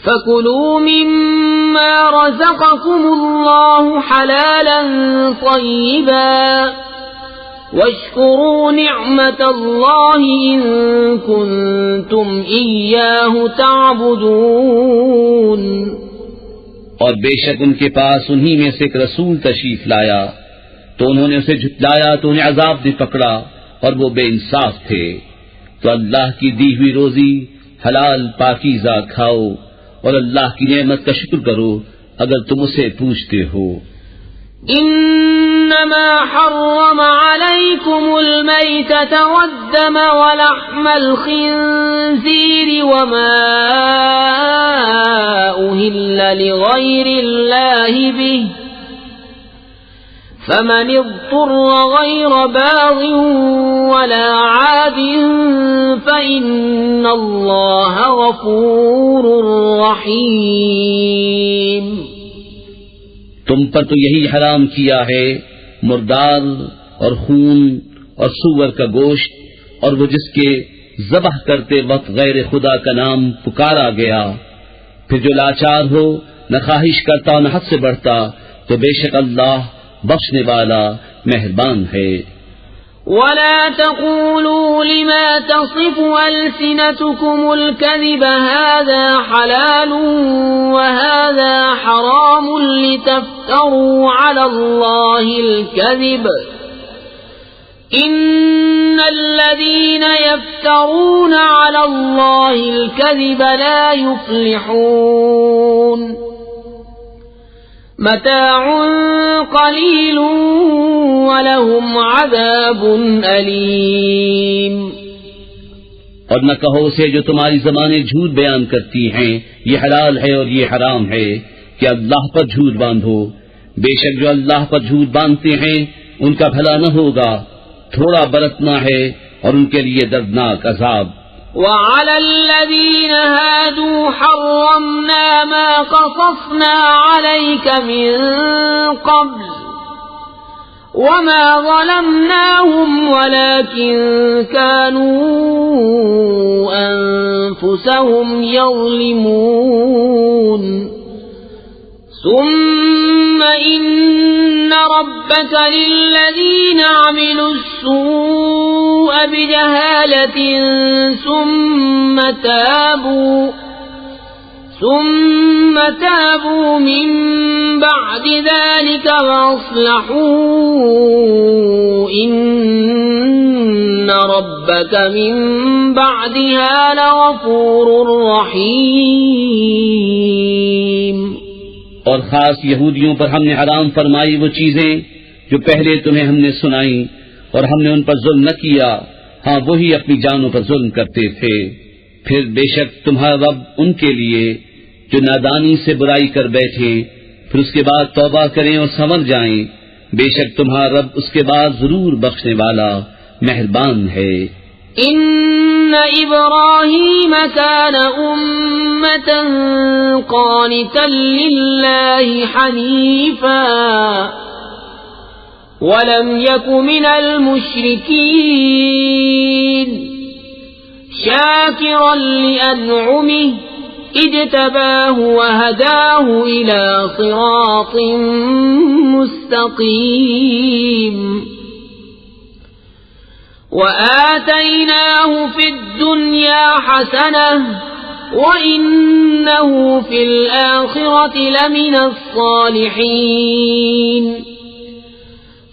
Speaker 1: فَكُلُوا مِمَّا رَزَقَكُمُ اللَّهُ حَلَالًا طَيِّبًا وَاشْكُرُوا نِعْمَةَ اللَّهِ إِن كُنتُمْ إِيَّاهُ تَعْبُدُونَ۔
Speaker 2: اور بے شک ان کے پاس انہی میں سے ایک رسول تشریف لایا تو انہوں نے اسے جھٹلایا تو انہیں عذاب نے پکڑا اور وہ بے انصاف تھے۔ تو اللہ کی دی ہوئی روزی حلال پاکیزہ کھاؤ اور اللہ کی نعمت کا شکر کرو اگر تم اسے پوچھتے ہو۔
Speaker 1: انما حرم عليكم الميتة والدم ولحم الخنزير وما أهل لغير الله به فمن اضطر غير باغ ولا عاد فإن الله غفور رحيم۔
Speaker 2: تم پر تو یہی حرام کیا ہے مردار اور خون اور سور کا گوشت، اور وہ جس کے ذبح کرتے وقت غیر خدا کا نام پکارا گیا، پھر جو لاچار ہو، نہ خواہش کرتا نہ حد سے بڑھتا، تو بے شک اللہ بخشنے والا مہربان ہے۔
Speaker 1: ولا تقولوا لما تصف ألسنتكم الكذب هذا حلال وهذا حرام لتفتروا على الله الكذب إن الذين يفترون على الله الكذب لا يفلحون۔ متاع قلیل ولہم عذاب علیم۔
Speaker 2: اور نہ کہو اسے جو تمہاری زبانیں جھوٹ بیان کرتی ہیں یہ حلال ہے اور یہ حرام ہے کہ اللہ پر جھوٹ باندھو، بے شک جو اللہ پر جھوٹ باندھتے ہیں ان کا بھلا نہ ہوگا، تھوڑا برتنا ہے اور ان کے لیے دردناک عذاب۔
Speaker 1: وعلى الذين هادوا حرمنا ما قصصنا عليك من قبل وما ظلمناهم ولكن كانوا أنفسهم يظلمون۔ ثم إن ربك للذين عملوا السوء بجهالة ثم تابوا من بعد ذلك وأصلحوا إن ربك من بعدها لغفور رحيم۔
Speaker 2: اور خاص یہودیوں پر ہم نے حرام فرمائی وہ چیزیں جو پہلے تمہیں ہم نے سنائی، اور ہم نے ان پر ظلم نہ کیا، ہاں وہی اپنی جانوں پر ظلم کرتے تھے۔ پھر بے شک تمہارا رب ان کے لیے جو نادانی سے برائی کر بیٹھے پھر اس کے بعد توبہ کریں اور سنور جائیں، بے شک تمہارا رب اس کے بعد ضرور بخشنے والا مہربان ہے۔
Speaker 1: ان ابراہیم کان امة قانتا للہ حنیفا ولم یک من المشرکین شاکرا لانعمہ اجتباہ وہداہ الى صراط مستقیم۔ وآتيناه في الدنيا حسنة وإنه في الآخرة لمن الصالحين۔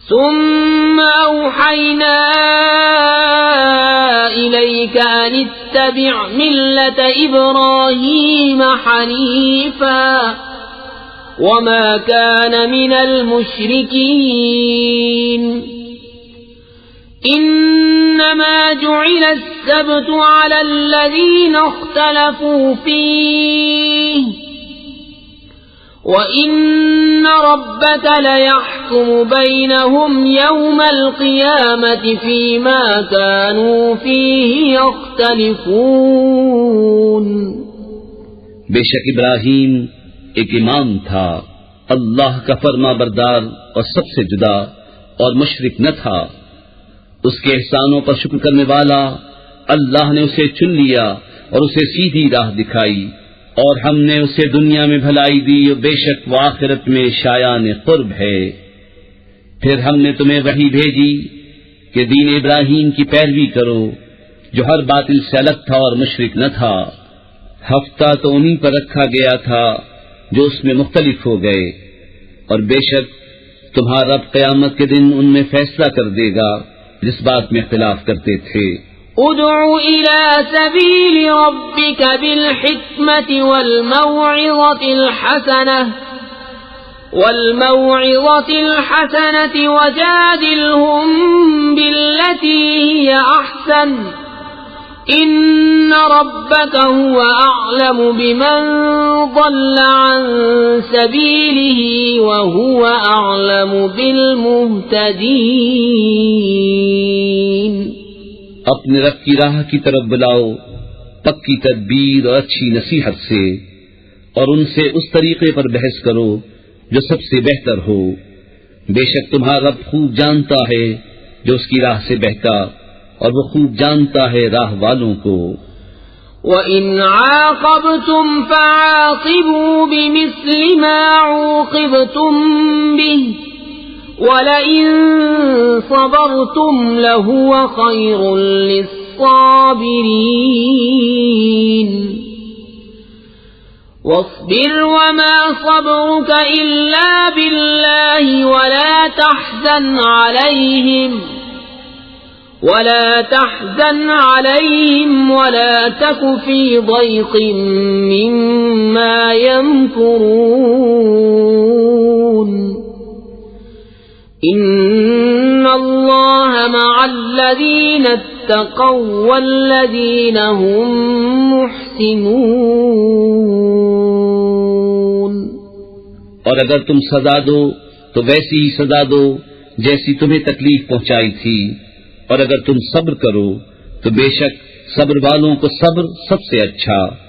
Speaker 1: ثم أوحينا إليك أن اتبع ملة إبراهيم حنيفا وما كان من المشركين۔ انما جعل السبت على الذين اختلفوا فيه وان ربك ليحكم بينهم يوم القيامة فيما كانوا فيه يختلفون۔
Speaker 2: بے شک ابراہیم ایک امام تھا، اللہ کا فرما بردار اور سب سے جدا، اور مشرک نہ تھا۔ اس کے احسانوں پر شکر کرنے والا اللہ نے اسے چن لیا اور اسے سیدھی راہ دکھائی، اور ہم نے اسے دنیا میں بھلائی دی اور بے شک وہ آخرت میں شایان قرب ہے۔ پھر ہم نے تمہیں وحی بھیجی کہ دین ابراہیم کی پیروی کرو جو ہر باطل سے الگ تھا اور مشرک نہ تھا۔ ہفتہ تو انہی پر رکھا گیا تھا جو اس میں مختلف ہو گئے، اور بے شک تمہارا رب قیامت کے دن ان میں فیصلہ کر دے گا جس بات میں اختلاف کرتے تھے۔
Speaker 1: ادع الى سبیل ربک بالحکمت والموعظة الحسنة وجادلهم بالتي هي احسن إن ربك هو أعلم بمن ضل عن سبيله وهو أعلم بالمهتدين.
Speaker 2: اپنے رب کی راہ کی طرف بلاؤ پکی تدبیر اور اچھی نصیحت سے، اور ان سے اس طریقے پر بحث کرو جو سب سے بہتر ہو. بے شک تمہارا رب خوب جانتا ہے جو اس کی راہ سے بہتا، اور وہ خوب جانتا ہے راہ والوں کو.
Speaker 1: وَإِنْ عَاقَبْتُمْ فَعَاقِبُوا بِمِثْلِ مَا عُوقِبْتُمْ بِهِ وَلَئِن صَبَرْتُمْ لَهُوَ خَيْرٌ لِلصَّابِرِينَ. وَاصْبِرْ وَمَا صَبْرُكَ إِلَّا بِاللَّهِ وَلَا تحزن عليهم ولا تك في ضيق مما يمكرون. إن الله مع الذين اتقوا والذين هم محسنون.
Speaker 2: اور اگر تم سزا دو تو ویسی ہی سزا دو جیسی تمہیں تکلیف پہنچائی تھی، اور اگر تم صبر کرو تو بے شک صبر والوں کو صبر سب سے اچھا.